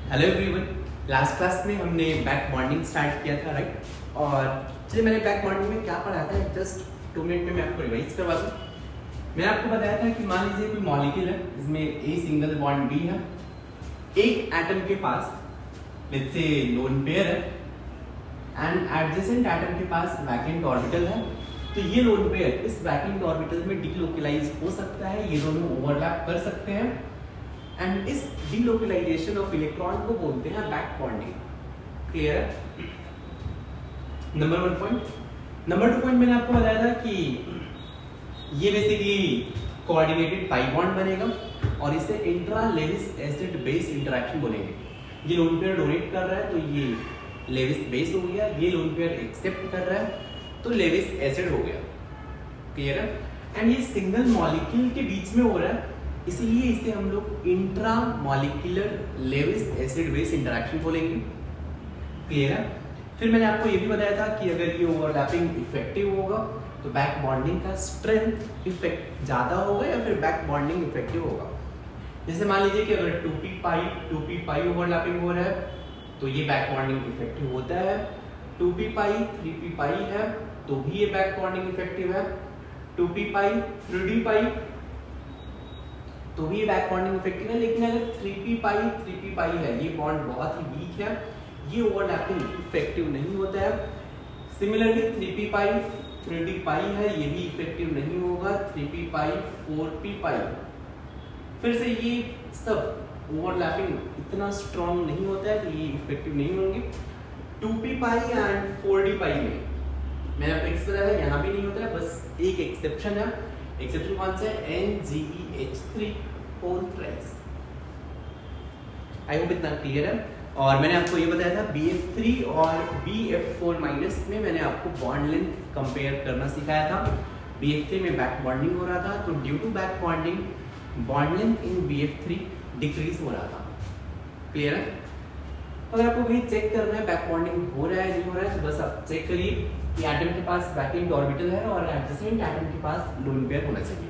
Hello everyone. Last class में हमने back bonding start किया था, राइट? और चलिए, मैंने बैक बॉन्डिंग में क्या पढ़ाया था जस्ट 2 मिनट में मैं आपको रिवाइज करवा दूं। मैंने आपको बताया था कि मान लीजिए कोई मॉलिक्यूल है, इसमें ए सिंगल बॉन्ड बी है, एक एटम के पास लेट्स से लोन पेयर है एंड एडजेसेंट एटम के पास वैकेंट ऑर्बिटल है। तो ये लोन पेयर इस वैकेंट ऑर्बिटल में डिलोकलाइज हो सकता है, ये दोनों ओवरलैप कर सकते हैं एंड इस डिलोकलाइजेशन ऑफ इलेक्ट्रॉन को बोलते हैं बैक बॉन्डिंग। क्लियर है? Number 1 point. नंबर 2 पॉइंट मैंने आपको बताया था कि ये बेसिकली कोऑर्डिनेटेड पाई बॉन्ड बनेगा और इसे intra Lewis acid base interaction बोलेंगे। ये लोन पेयर डोनेट कर रहा है तो ये लेविस बेस हो गया, ये लोन पेयर एक्सेप्ट कर रहा है तो लेविस एसिड हो गया। क्लियर है? एंड ये सिंगल मॉलिक्यूल के बीच में हो रहा है, इसीलिए इसे हम लोग intra molecular Lewis acid base interaction बोलेंगे। क्लियर है? फिर मैंने आपको ये भी बताया था कि अगर ये ओवरलैपिंग इफेक्टिव होगा तो बैक बॉन्डिंग का स्ट्रेंथ इफेक्ट ज्यादा होगा या फिर बैक बॉन्डिंग इफेक्टिव होगा। जैसे मान लीजिए कि अगर 2p पाई ओवरलैपिंग हो रहा है तो ये बैक बॉन्डिंग इफेक्टिव होता है। 2p पाई 3p पाई है तो भी ये बैक बॉन्डिंग इफेक्टिव है। 2p पाई 3d पाई तो भी ये बैक बॉन्डिंग इफेक्टिव है। लेकिन अगर 3p पाई है, ये बॉन्ड बहुत ही वीक है, ये ओवरलैपिंग इफेक्टिव नहीं होता है। सिमिलरली 3p पाई 3d पाई है, ये भी इफेक्टिव नहीं होगा। 3p पाई 4p पाई, फिर से ये सब ओवरलैपिंग इतना स्ट्रॉन्ग नहीं होता है तो ये इफेक्टिव नहीं होंगे। 2p पाई एंड 4d पाई में मैंने आपको एक्स बताया था, यहाँ भी नहीं होता है, बस एक एक्सेप्शन है। एक्सेप्शन कौन सा है? NGEH3 whole thrice. I hope इतना क्लियर है। और मैंने आपको ये बताया था BF3 और BF4 माइनस में मैंने आपको बॉन्ड लेंथ कंपेयर करना सिखाया था। BF3 में बैक बॉन्डिंग हो रहा था तो due to back bonding bond length in BF3 decrease हो रहा था। क्लियर है? अगर आपको वही चेक करना है बैक बॉन्डिंग हो रहा है नहीं हो रहा है तो बस आप चेक करिए कि एटम के पास वैकेंट ऑर्बिटल है और एडजेसेंट एटम के पास लोन पेयर होना चाहिए।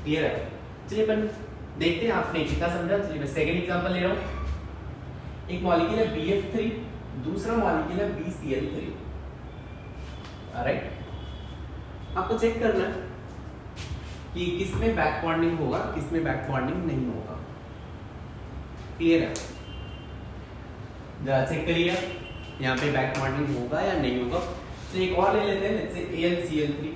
क्लियर है? चलिए अपन देखते हैं आपने कितना समझा। चलिए मैं सेकंड एग्जांपल ले रहा हूं। एक मॉलिक्यूल है BF3, दूसरा मॉलिक्यूल है BCl3। राइट? आपको चेक करना है कि किसमें बैक बॉन्डिंग होगा, किसमें बैक बॉन्डिंग नहीं होगा। क्लियर है? जरा चेक करिए यहाँ पे बैक बॉन्डिंग होगा या नहीं होगा। तो एक और ले लेते हैं, लेट्स से AlCl3।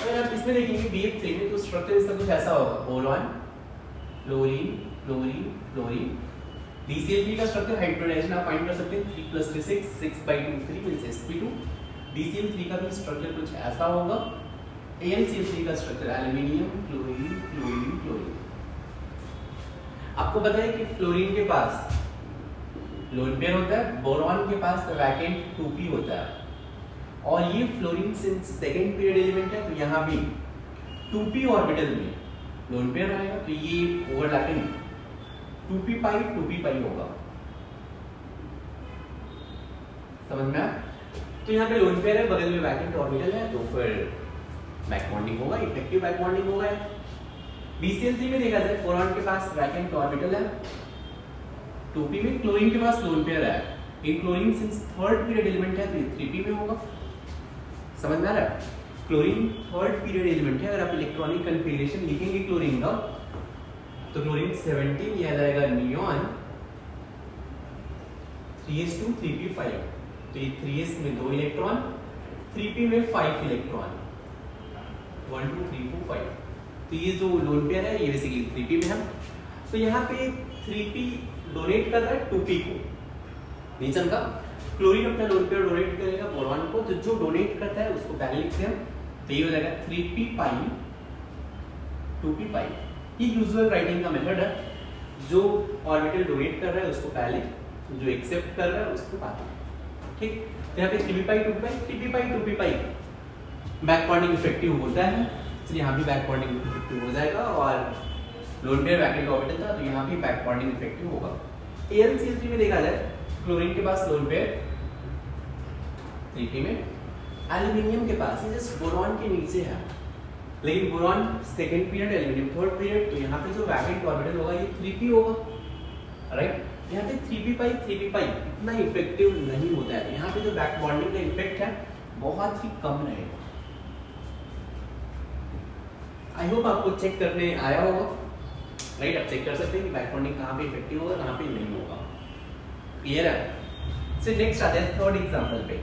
अगर आप इसमें देखेंगे BF3 में तो स्ट्रक्चर इसका कुछ ऐसा होगा, boron fluorine fluorine fluorine. BCl3 का स्ट्रक्चर हाइब्रिडाइजेशन आप फाइंड कर सकते हैं, 3 + 3 6 6/2 3 sp2। BCl3 का भी स्ट्रक्चर कुछ ऐसा होगा। AlCl3 का structure aluminium chlorine chlorine chlorine. आपको पता है कि फ्लोरीन के पास लोन पेयर होता है, बोरॉन के पास वैकेंट 2p होता है और ये fluorine since second period element है तो यहाँ भी 2p ऑर्बिटल में लोन पेयर रहेगा तो ये ओवरलैपिंग 2p पाई होगा। समझ में आया? तो यहाँ पे लोन पेयर है, बगल में वैकेंट ऑर्बिटल है तो फिर बैक बॉन्डिंग होगा, इफेक्टिव बैक बॉन्डिंग होगा। BCl3 में देखा जाए बोरॉन के पास वैकेंट ऑर्बिटल है, 2p में क्लोरीन के पास लोन पेयर है। In chlorine since third period element है तो ये 3p में होगा। समझ में आ रहा है? क्लोरीन थर्ड पीरियड एलिमेंट है। अगर आप इलेक्ट्रॉनिक कन्फिगरेशन लिखेंगे क्लोरीन का तो क्लोरीन 17 ये आ जाएगा नियॉन 3s2 3p5। तो ये 3s में 2 इलेक्ट्रॉन, 3p में 5 इलेक्ट्रॉन, 1 2 3 4 5। तो ये जो लोन पेयर है ये बेसिकली 3p में है। तो यहाँ पे 3p डोनेट कर रहा है 2p को, नहीं समझा? क्लोरीन अपना लोन पेयर डोनेट करेगा बोरॉन को, तो जो डोनेट करता है उसको पहले लिखते हैं तो ये हो जाएगा 3p पाई 2p पाई। ये यूजुअल राइटिंग का मेथड है। जो ऑर्बिटल डोनेट कर रहा है उसको पहले, जो एक्सेप्ट कर रहा है उसको बाद में। ठीक? तो यहाँ पे 3p पाई 2p पाई 3p पाई 2p पाई बैक बॉन्डिंग इफेक्टिव होता है, इसलिए यहाँ भी बैक बॉन्डिंग इफेक्टिव हो जाएगा और लोन पेयर वैकेंट ऑर्बिटल था तो यहाँ भी बैक बॉन्डिंग इफेक्टिव होगा। AlCl3 में देखा जाए क्लोरीन के पास लोन पेयर 3p में, एल्युमिनियम के पास ये जस्ट बोरॉन के नीचे है लेकिन boron second period, aluminium third period, तो यहाँ पे जो वैकेंट ऑर्बिटल होगा ये 3p होगा, राइट। यहाँ पे 3p पाई इतना इफेक्टिव नहीं होता है, यहाँ पे जो बैक बॉन्डिंग का इफेक्ट है बहुत ही कम रहेगा। आई होप आपको चेक करने आया होगा, राइट। आप चेक कर सकते हैं कि बैक बॉन्डिंग कहाँ पे इफेक्टिव होगा, कहाँ पे नहीं होगा। क्लियर है। सो नेक्स्ट आते हैं थर्ड एग्जांपल पे।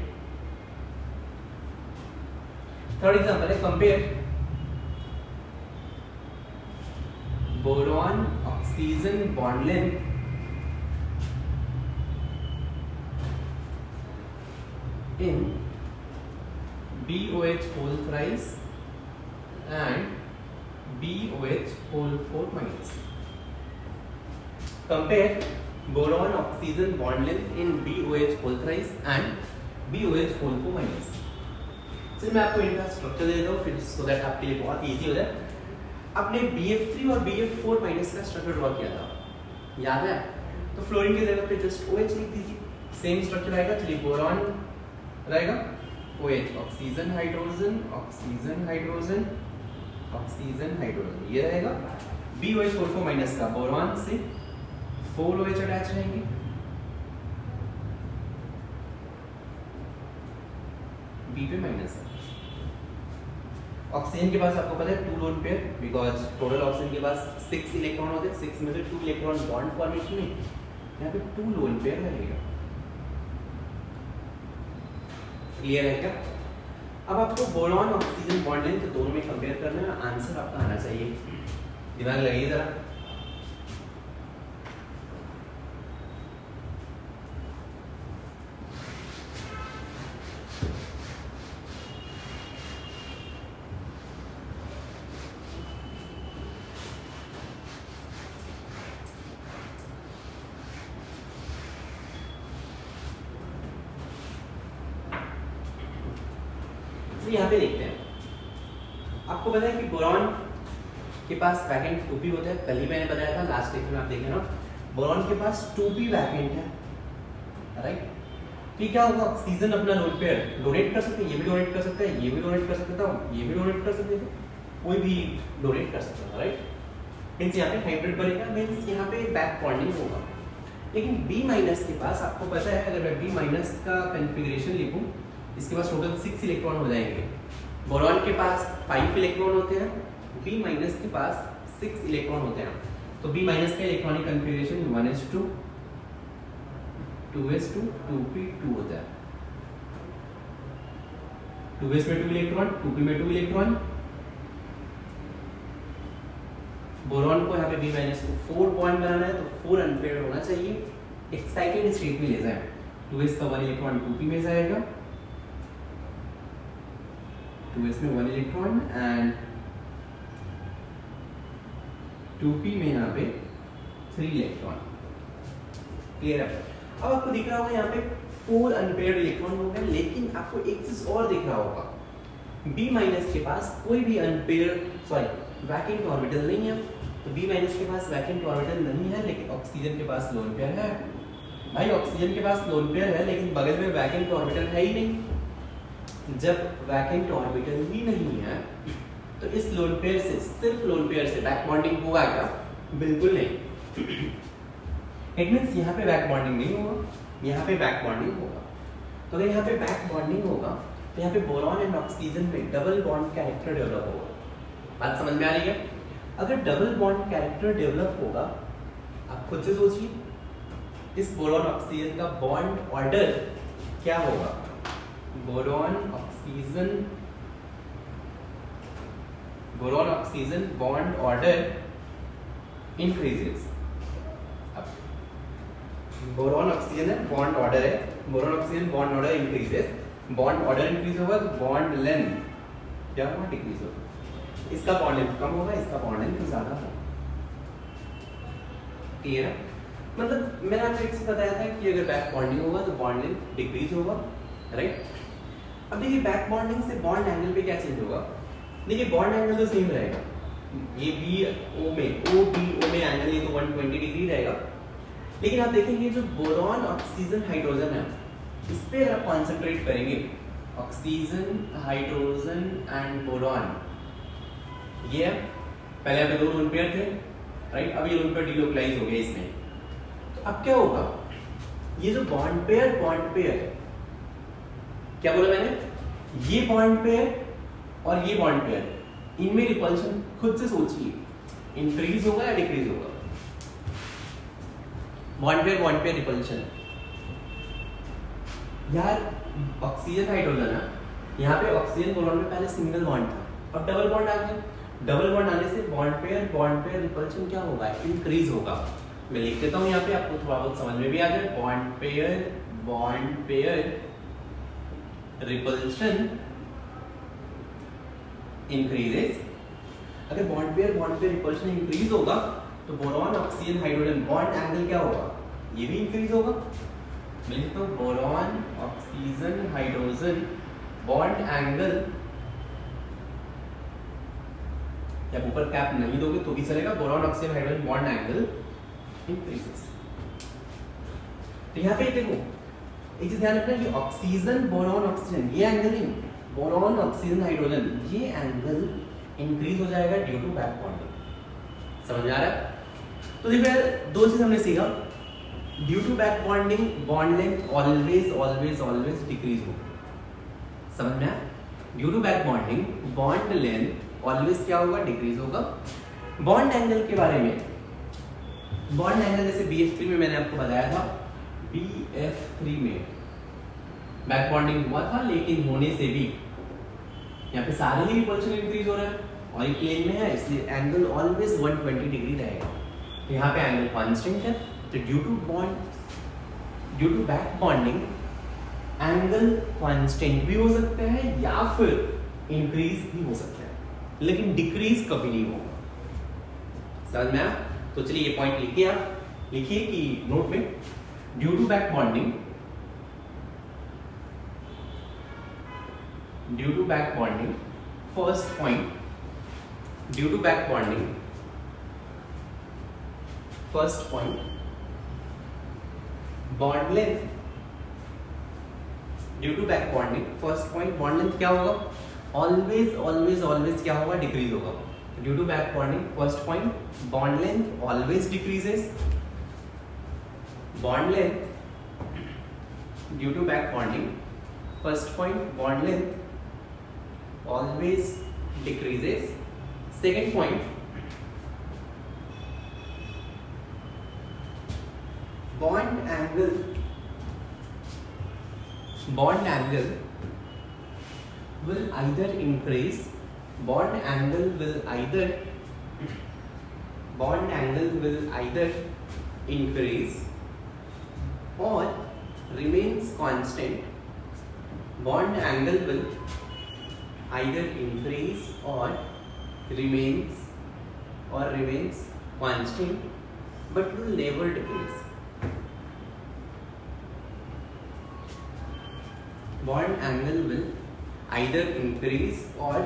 थर्ड एग्जांपल है compare boron oxygen bond length in BOH whole thrice and BOH whole 4 minus. Compare boron oxygen bond length in BOH whole thrice and BOH whole 4 minus. चलिए मैं आपको इनका structure दे देता हूँ फिर so that आपके लिए बहुत इजी हो जाए। आपने BF3 और BF4 माइनस का स्ट्रक्चर ड्रॉ किया था, याद है? तो फ्लोरीन की जगह पे जस्ट OH लिख दीजिए, सेम स्ट्रक्चर आएगा। चलिए बोरॉन रहेगा OH, oxygen hydrogen oxygen hydrogen oxygen hydrogen, ये रहेगा। BOH 4 माइनस का बोरॉन से 4 OH अटैच रहेंगे, B पे माइनस। ऑक्सीजन के पास आपको पता है 2 lone pair, because total oxygen के पास 6 इलेक्ट्रॉन होते हैं, 6 में से 2 इलेक्ट्रॉन बॉन्ड फॉर्मेशन में, यहाँ पे 2 लोन पेयर रहेगा। क्लियर है क्या? अब आपको बोरॉन ऑक्सीजन बॉन्ड लेंथ तो दोनों में कंपेयर करना है, आंसर आपका आना चाहिए। दिमाग लगाइए जरा। यहाँ पे देखते हैं, आपको पता है कि बोरॉन के पास वैकेंट 2p होता है। कल ही मैंने बताया था, लास्ट लेक्चर में आप देखे ना, बोरॉन के पास 2p वैकेंट है, राइट। तो क्या होगा, ऑक्सीजन अपना लोन पेयर डोनेट कर सकते हैं, ये भी डोनेट कर सकता है, ये भी डोनेट कर सकता था, ये भी डोनेट कर सकते थे, कोई भी डोनेट कर सकता था, राइट। मीन्स यहाँ पे हाइब्रिड बनेगा, मीन्स यहाँ पे बैक बॉन्डिंग होगा। लेकिन B माइनस के पास आपको पता है, अगर मैं B माइनस का कॉन्फ़िगरेशन लिखूं, इसके पास टोटल 6 इलेक्ट्रॉन हो जाएंगे। बोरॉन के पास 5 इलेक्ट्रॉन होते हैं, B माइनस के पास 6 इलेक्ट्रॉन होते हैं। तो B माइनस का electronic configuration 1s2 2s2 2p2 होता है। 2s में 2 इलेक्ट्रॉन, 2p में 2 इलेक्ट्रॉन। बोरॉन को यहाँ पे B माइनस को 4 बॉन्ड बनाना है, तो 4 अनपेयर्ड होना चाहिए, एक्साइटेड स्टेट में ले जाए। 2s का 1 इलेक्ट्रॉन 2p में जाएगा, 2s में 1 इलेक्ट्रॉन एंड 2p में यहाँ पे 3 इलेक्ट्रॉन। क्लियर है? अब आपको दिख रहा होगा यहाँ पे 4 अनपेयर्ड इलेक्ट्रॉन हो गए, लेकिन आपको एक चीज और दिख रहा होगा, B माइनस के पास कोई भी अनपेयर्ड वैकेंट ऑर्बिटल नहीं है। तो B माइनस के पास वैकेंट ऑर्बिटल नहीं है, लेकिन ऑक्सीजन के पास लोन पेयर है। भाई ऑक्सीजन के पास लोन पेयर है, लेकिन बगल में वैकेंट ऑर्बिटल है ही नहीं। जब वैकेंट ऑर्बिटल ही नहीं है, तो इस लोन पेयर से, सिर्फ लोन पेयर से बैक बॉन्डिंग होगा क्या? बिल्कुल नहीं। इट मींस यहाँ पे बैक बॉन्डिंग नहीं होगा, यहाँ पे बैक बॉन्डिंग होगा। तो अगर यहाँ पे बैक बॉन्डिंग होगा, तो यहाँ पे बोरॉन एंड ऑक्सीजन में डबल बॉन्ड कैरेक्टर डेवलप होगा। बात समझ में आ रही है? अगर डबल बॉन्ड कैरेक्टर डेवलप होगा, आप खुद से सोचिए, इस बोरॉन ऑक्सीजन का बॉन्ड ऑर्डर क्या होगा? Boron oxygen bond order increases. Boron oxygen है, बॉन्ड ऑर्डर है, boron oxygen bond order increases. Bond order increase होगा तो बॉन्ड लेंथ क्या होगा? डिक्रीज होगा। इसका बॉन्ड लेंथ कम होगा, इसका बॉन्ड लेंथ ज्यादा होगा। क्लियर है? मतलब मैंने आपको एक चीज बताया था कि अगर बैक बॉन्डिंग होगा तो बॉन्ड लेंथ डिक्रीज होगा, राइट। अब देखिए बैक बॉन्डिंग से बॉन्ड एंगल पे क्या चेंज होगा? देखिए बॉन्ड एंगल तो सेम रहेगा, ये BO में एंगल ये तो 120 डिग्री रहेगा। लेकिन आप देखेंगे जो बोरॉन ऑक्सीजन हाइड्रोजन है, इस पे अगर आप कॉन्सेंट्रेट करेंगे, ऑक्सीजन हाइड्रोजन एंड बोरॉन, ये है, पहले यहाँ पे 2 लोन पेयर थे राइट, अब ये लोन पेयर डिलोकलाइज हो गया इसमें। तो अब क्या होगा, ये जो बॉन्ड पेयर क्या बोला मैंने, ये बॉन्ड पेयर और ये बॉन्ड पेयर, इनमें रिपल्शन खुद से सोचिए, इंक्रीज होगा या डिक्रीज होगा। बॉन्ड पेयर रिपल्शन, यार ऑक्सीजन हाइड्रोजन है, यहाँ पे ऑक्सीजन बोरॉन में पहले सिंगल बॉन्ड था, अब डबल बॉन्ड आ गया, डबल बॉन्ड आने से बॉन्ड पेयर रिपल्शन क्या होगा, इंक्रीज होगा। मैं लिख देता हूँ यहाँ पे, आपको थोड़ा बहुत समझ में भी आ जाए। Bond pair repulsion increases. अगर बॉन्ड पेयर रिपल्शन इंक्रीज होगा तो boron oxygen hydrogen bond angle क्या होगा, ये भी इंक्रीज होगा। मैं लिखता हूँ boron oxygen hydrogen bond angle, जब ऊपर कैप नहीं दोगे तो भी चलेगा, boron oxygen hydrogen bond angle increases. तो यहाँ पे देखो एक चीज ध्यान रखना कि ऑक्सीजन बोरॉन ऑक्सीजन, ये एंगल नहीं, बोरॉन ऑक्सीजन हाइड्रोजन, ये एंगल इंक्रीज हो जाएगा ड्यू टू बैक बॉन्डिंग। समझ आ रहा है? तो देखो यार 2 चीज हमने सीखा, due to back bonding bond length always decrease होगा। समझ में आया? Due to back bonding bond length always क्या होगा, डिक्रीज होगा। बॉन्ड एंगल के बारे में, बॉन्ड एंगल जैसे BF3 में मैंने आपको बताया था, BF3 में बैक बॉन्डिंग हुआ था, लेकिन होने से भी यहाँ पे सारे ही रिपल्शन इंक्रीज हो रहा है और ये प्लेन में है, इसलिए एंगल ऑलवेज 120 डिग्री रहेगा। तो यहाँ पे एंगल कांस्टेंट है, तो due to back bonding angle constant भी हो सकता है या फिर इंक्रीज भी हो सकता है, लेकिन डिक्रीज कभी नहीं होगा। समझ में आया? तो चलिए ये पॉइंट लिखिए, आप लिखिए कि नोट में, due to back bonding first point, due to back bonding first point bond length, due to back bonding first point bond length क्या होगा, ऑलवेज क्या होगा, डिक्रीज होगा। Due to back bonding first point bond length always decreases, bond length due to back bonding first point bond length always decreases. Second point, bond angle will either increase, bond angle will either increase or remains constant. Bond angle will either increase or remains constant but will never decrease. Bond angle will either increase or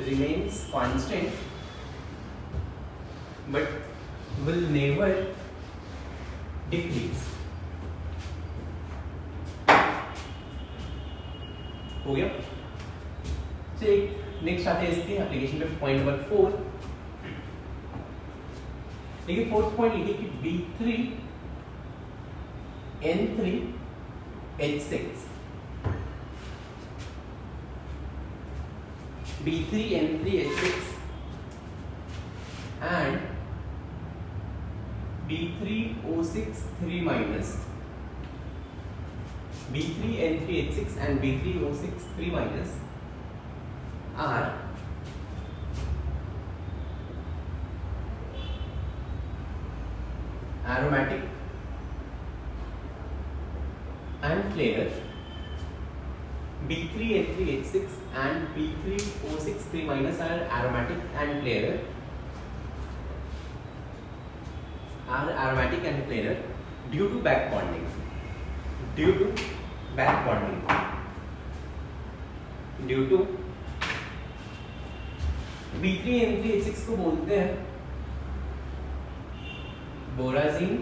remains constant but will never decrease. हो गया? Next आते हैं इसके application पे, point number 4। देखिए fourth point लिखिए कि B3N3H6 B3N3H6 and B3O6 3- B3N3H6 and B3O6 3- are aromatic and flavor. B3N3H6 and B3O6 3- are aromatic and flavor. Due to back bonding. Due to B3N3H6 को बोलते हैं बोराजीन,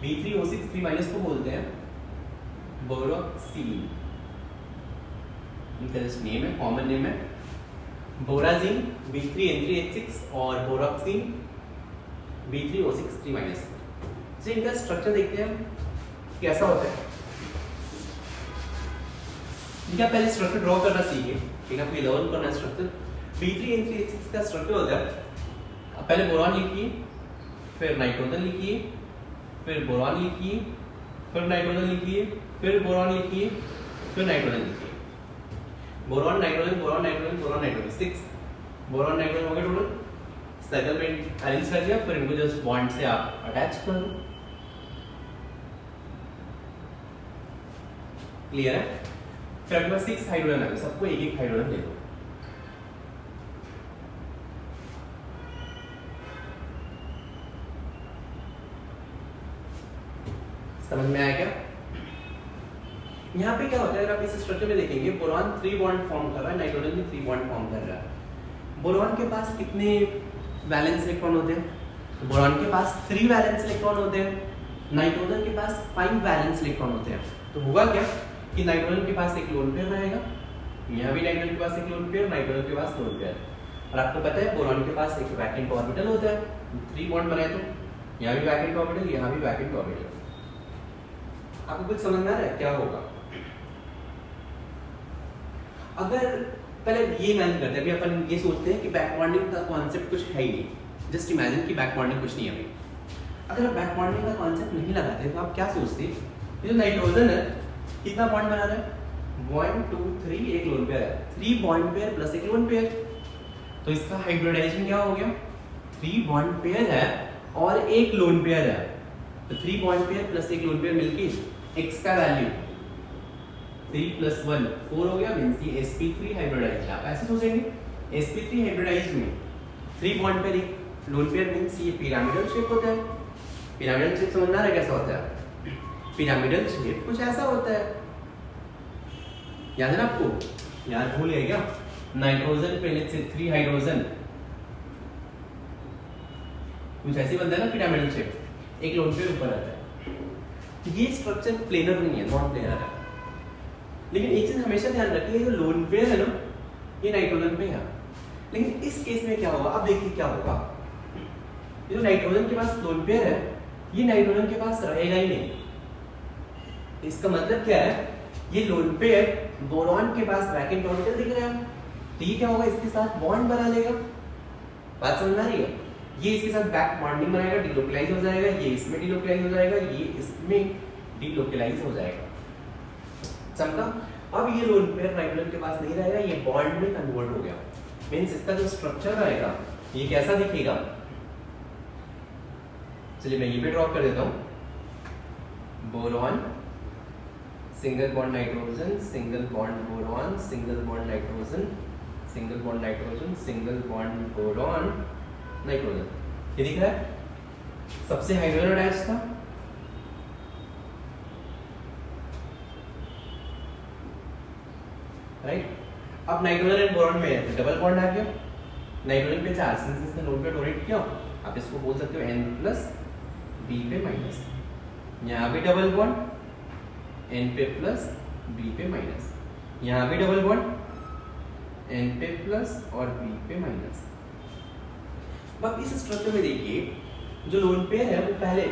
B3O6 3- को बोलते हैं बोरोक्सीन। इनका जस्ट नेम है, कॉमन नेम है बोराजीन B3N3H6 और बोरोक्सीन B3O6 3-। तो इनका स्ट्रक्चर देखते हैं कैसा होता है। इनका पहले स्ट्रक्चर ड्रॉ करना सीखिए, ठीक है, आपको लर्न करना स्ट्रक्चर। B3N3H6 का स्ट्रक्चर होता है, पहले बोरॉन लिखिए, फिर नाइट्रोजन लिखिए, फिर बोरॉन लिखिए, फिर नाइट्रोजन लिखिए, फिर बोरॉन लिखिए, फिर नाइट्रोजन लिखिए। Boron nitrogen boron nitrogen boron nitrogen 6 boron nitrogen हो गए टोटल। सर्कल में अरेंज कर दिया, फिर इनको जस्ट बॉन्ड से आप अटैच कर दो। क्लियर है? फिर आपके पास 6 हाइड्रोजन है, सबको एक एक हाइड्रोजन दे दो। समझ में आया क्या? यहाँ पे क्या होता है, अगर आप इस स्ट्रक्चर में देखेंगे, बोरॉन 3 बॉन्ड फॉर्म कर रहा है, नाइट्रोजन भी 3 बॉन्ड फॉर्म कर रहा है। बोरॉन के पास कितने वैलेंस इलेक्ट्रॉन होते हैं? तो बोरॉन के पास 3 वैलेंस इलेक्ट्रॉन होते हैं, नाइट्रोजन के पास 5 वैलेंस इलेक्ट्रॉन होते हैं। तो होगा क्या कि नाइट्रोजन के पास एक लोन पेयर रहेगा, यहाँ भी नाइट्रोजन के पास एक लोन पेयर, नाइट्रोजन के पास लोन पेयर। और आपको पता है बोरॉन के पास एक वैकेंट ऑर्बिटल होता है, 3 बॉन्ड बनाए तो यहाँ भी वैकेंट ऑर्बिटल, यहाँ भी वैकेंट ऑर्बिटल। आपको कुछ समझ में आ रहा है क्या होगा? अगर पहले ये इमेजिन करते हैं, अभी अपन ये सोचते हैं कि बैक बॉन्डिंग का कॉन्सेप्ट कुछ है ही नहीं, जस्ट इमेजिन कि बैक बॉन्डिंग कुछ नहीं है अभी। अगर आप बैक बॉन्डिंग का कॉन्सेप्ट नहीं लगाते तो आप क्या सोचते? ये जो नाइट्रोजन है कितना बॉन्ड बना रहा है? 1 2 3 एक लोन पेयर है, 3 बॉन्ड पेयर प्लस एक लोन पेयर। तो इसका हाइब्रिडाइजेशन क्या हो गया? 3 बॉन्ड पेयर है और एक लोन पेयर है, तो 3 बॉन्ड पेयर प्लस एक लोन पेयर मिलके x का वैल्यू 3 + 1 4 हो गया, मींस ये sp3 हाइब्रिडाइज्ड। आप ऐसे सोचेंगे sp3 हाइब्रिडाइज्ड में 3 बॉन्ड पेयर एक लोन पेयर, मींस ये पिरामिडल शेप होता है। पिरामिडल शेप समझ में आ रहा है कैसा होता है? पिरामिडल शेप कुछ ऐसा होता है, याद है ना आपको? याद भूल गए क्या? नाइट्रोजन पे से 3 हाइड्रोजन कुछ ऐसे बनता है ना पिरामिडल शेप, एक लोन पेयर ऊपर आता है। ये स्ट्रक्चर प्लेनर नहीं है, नॉन प्लेनर है। लेकिन एक चीज हमेशा ध्यान रखिए, जो लोन पेयर है ना ये नाइट्रोजन पे है। लेकिन इस केस में क्या होगा, अब देखिए क्या होगा। ये जो नाइट्रोजन के पास लोन पेयर है, ये नाइट्रोजन के पास रहेगा ही नहीं। इसका मतलब क्या है? ये लोन पेयर बोरॉन के पास वैकेंट ऑर्बिटल दिख रहा है, तो ये क्या होगा, इसके साथ बॉन्ड बना लेगा। बात समझ में आ रही है? ये इसके साथ बैक बॉन्डिंग बनाएगा, डिलोकलाइज हो जाएगा, ये इसमें डिलोकलाइज हो जाएगा, ये इसमें डिलोकलाइज हो जाएगा। समझा? अब ये लोन पेयर नाइट्रोजन के पास नहीं रहेगा, ये बॉन्ड में कन्वर्ट हो गया। मींस इसका जो स्ट्रक्चर रहेगा ये कैसा दिखेगा? चलिए मैं ये भी ड्रॉ कर देता हूं। Boron single bond nitrogen, single bond boron, single bond nitrogen, single bond nitrogen, single bond boron, nitrogen. ये दिख रहा है? सबसे हाइड्रोजन अटैच था, राइट? अब नाइट्रोजन एंड बोरॉन में डबल बॉन्ड आ गया, नाइट्रोजन पे चार्ज, सिंस इसने लोन पे डोनेट किया, आप इसको बोल सकते हो N प्लस B पे माइनस। यहाँ भी डबल बॉन्ड N पे प्लस B पे माइनस, यहाँ भी डबल बॉन्ड N पे प्लस और B पे माइनस। अब इस स्ट्रक्चर में देखिए, जो लोन पेयर है वो पहले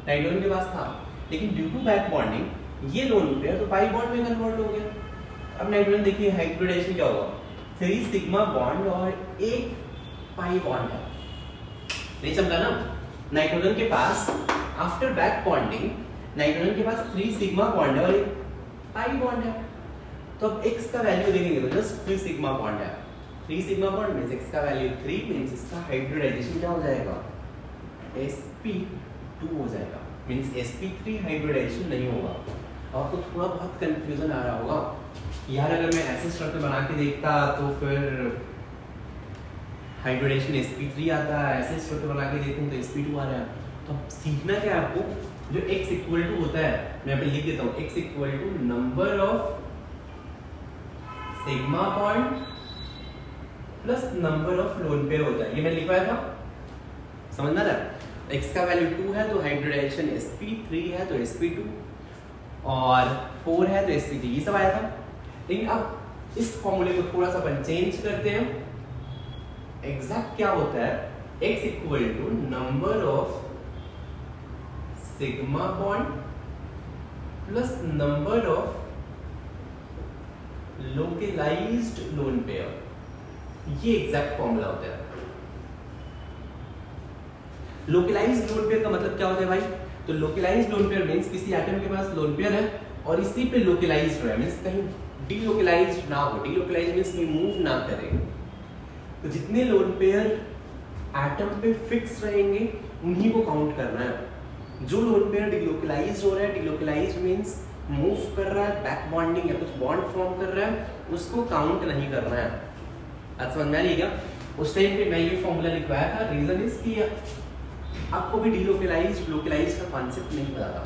नाइट्रोजन के पास था, लेकिन ड्यू टू बैक बॉन्डिंग ये लोन पेयर तो पाई बॉन्ड में कन्वर्ट हो गया। अब नाइट्रोजन देखिए हाइब्रिडाइजेशन क्या होगा, 3 सिग्मा बॉन्ड और 1 पाई बॉन्ड है। नहीं समझा ना? नाइट्रोजन के पास आफ्टर बैक बॉन्डिंग नाइट्रोजन के पास 3 सिग्मा बॉन्ड है और 1 पाई बॉन्ड है। तो अब x का वैल्यू देखेंगे तो जस्ट 3 सिग्मा बॉन्ड है, 3 सिग्मा बॉन्ड मींस x का वैल्यू 3 मींस इसका हाइब्रिडाइजेशन क्या हो जाएगा? sp2 हो जाएगा, मींस sp3 हाइब्रिडाइजेशन नहीं होगा। आपको थोड़ा बहुत कंफ्यूजन आ रहा होगा यार, अगर मैं ऐसे स्ट्रक्चर बना के देखता तो फिर हाइब्रिडाइजेशन sp3 आता है, ऐसे स्ट्रक्चर बना के देखूं तो sp2 आ रहा है। तो अब सीखना क्या है आपको, जो x इक्वल टू होता है, मैं यहाँ पे लिख देता हूँ, x equal to number of sigma bond plus number of lone pair होता है। ये मैं लिखवाया था, समझ ना रहा? x का वैल्यू 2 है तो हाइब्रिडाइजेशन sp3 है तो sp2 और 4 है तो sp3, ये सब आया था। लेकिन अब इस फॉर्मूले को थोड़ा सा अपन चेंज करते हैं। एग्जैक्ट क्या होता है, x equal to number of sigma bond plus number of localized lone pair, ये एग्जैक्ट फॉर्मूला होता है। लोकलाइज्ड लोन पेयर का मतलब क्या होता है भाई, तो लोकलाइज्ड लोन पेयर मींस किसी एटम के पास लोन पेयर है और इसी पे लोकलाइज्ड है, मींस कहीं डीलोकलाइज्ड ना हो। डीलोकलाइज्ड मींस कोई मूव ना करे। तो जितने लोन पेयर एटम पे फिक्स रहेंगे उन्हीं को काउंट करना है। जो लोन पेयर डीलोकलाइज्ड हो रहा है, डीलोकलाइज्ड मींस मूव कर रहा है, बैक बॉन्डिंग या कुछ बॉन्ड फॉर्म कर रहा है, उसको काउंट नहीं करना है। आज समझ में आ रही क्या? उस टाइम पे मैं ये फॉर्मूला लिखवाया था, रीजन इज कि आपको भी डीलोकलाइज्ड लोकलाइज्ड का कॉन्सेप्ट नहीं पता था।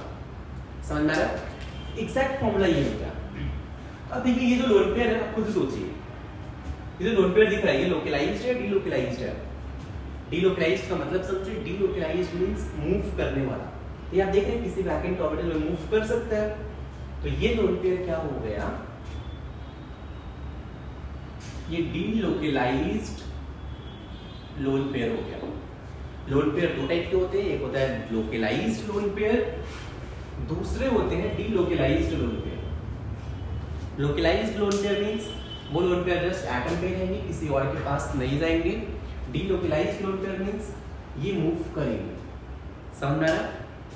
समझ में आ रहा है? एग्जैक्ट फॉर्मूला ये होता है। अब देखिए ये जो लोन पेयर है, आप खुद सोचिए, ये जो लोन पेयर दिख रहा है ये लोकलाइज्ड है, डीलोकलाइज्ड है। डीलोकलाइज्ड का मतलब समझिए, डीलोकलाइज्ड मींस मूव करने वाला। ये आप देख रहे हैं किसी वैकेंट ऑर्बिटल में मूव कर सकता है। तो ये लोन पेयर क्या हो गया, ये डीलोकलाइज्ड लोन पेयर हो गया। लोन पेयर दो टाइप के होते हैं, एक होता है लोकलाइज्ड लोन पेयर, दूसरे होते हैं delocalized lone pair. Localized lone pair means वो लोन पेयर जस्ट एटम पे रहेंगे, किसी और के पास नहीं जाएंगे। डीलोकलाइज्ड लोन पेयर मींस ये मूव करेंगे। समझ में आ रहा?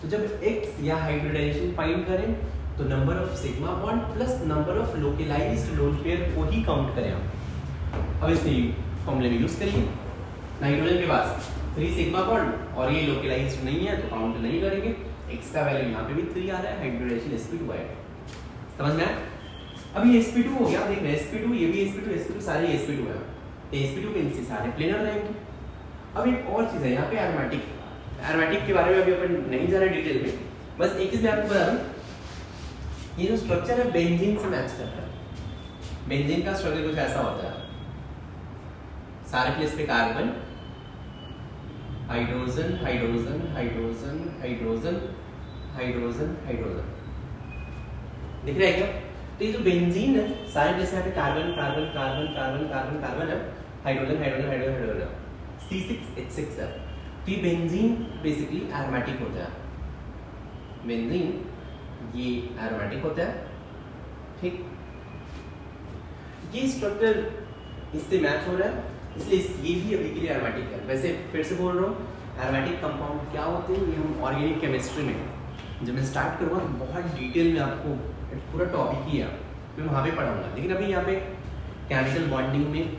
तो जब x या हाइब्रिडाइजेशन फाइंड करें तो number of sigma bond plus number of localized lone pair को ही काउंट करें हम। अब इसे फॉर्मूले में यूज करिए। नाइट्रोजन के पास 3 सिग्मा बॉन्ड और ये लोकलाइज्ड नहीं है तो काउंट नहीं करेंगे। x का वैल्यू यहाँ पे भी 3 आ रहा है, हाइब्रिडाइजेशन sp2 आएगा। समझ में आया? अब ये sp2 हो गया, देख रहे हैं sp2, ये भी sp2 सारे sp2 है। ये sp2 के इनसे सारे प्लेनर रहेंगे। अब एक और चीज है यहाँ पे, एरोमेटिक। एरोमेटिक के बारे में अभी अपन नहीं जा रहे डिटेल में, बस एक चीज मैं आपको बता दूं, ये जो स्ट्रक्चर है बेंजीन से मैच करता है। बेंजीन का स्ट्रक्चर कुछ ऐसा होता है, सारे प्लेस पे carbon, hydrogen hydrogen hydrogen hydrogen hydrogen hydrogen, दिख रहा है क्या? तो ये जो बेंजीन है, सारे प्लेस पे carbon carbon carbon carbon carbon carbon है, hydrogen hydrogen hydrogen hydrogen, C6H6 है। तो ये बेंजीन बेसिकली एरोमेटिक होता है। बेंजीन ये एरोमेटिक होता है, ठीक। ये स्ट्रक्चर इससे मैच हो रहा है, इसलिए ये भी अभी के लिए एरोमेटिक है। वैसे फिर से बोल रहा हूँ, एरोमेटिक कंपाउंड क्या होते हैं ये हम ऑर्गेनिक केमिस्ट्री में जब मैं स्टार्ट करूँगा तो बहुत डिटेल में आपको पूरा टॉपिक ही है, मैं वहाँ पे पढ़ाऊंगा। लेकिन अभी यहाँ पे केमिकल बॉन्डिंग में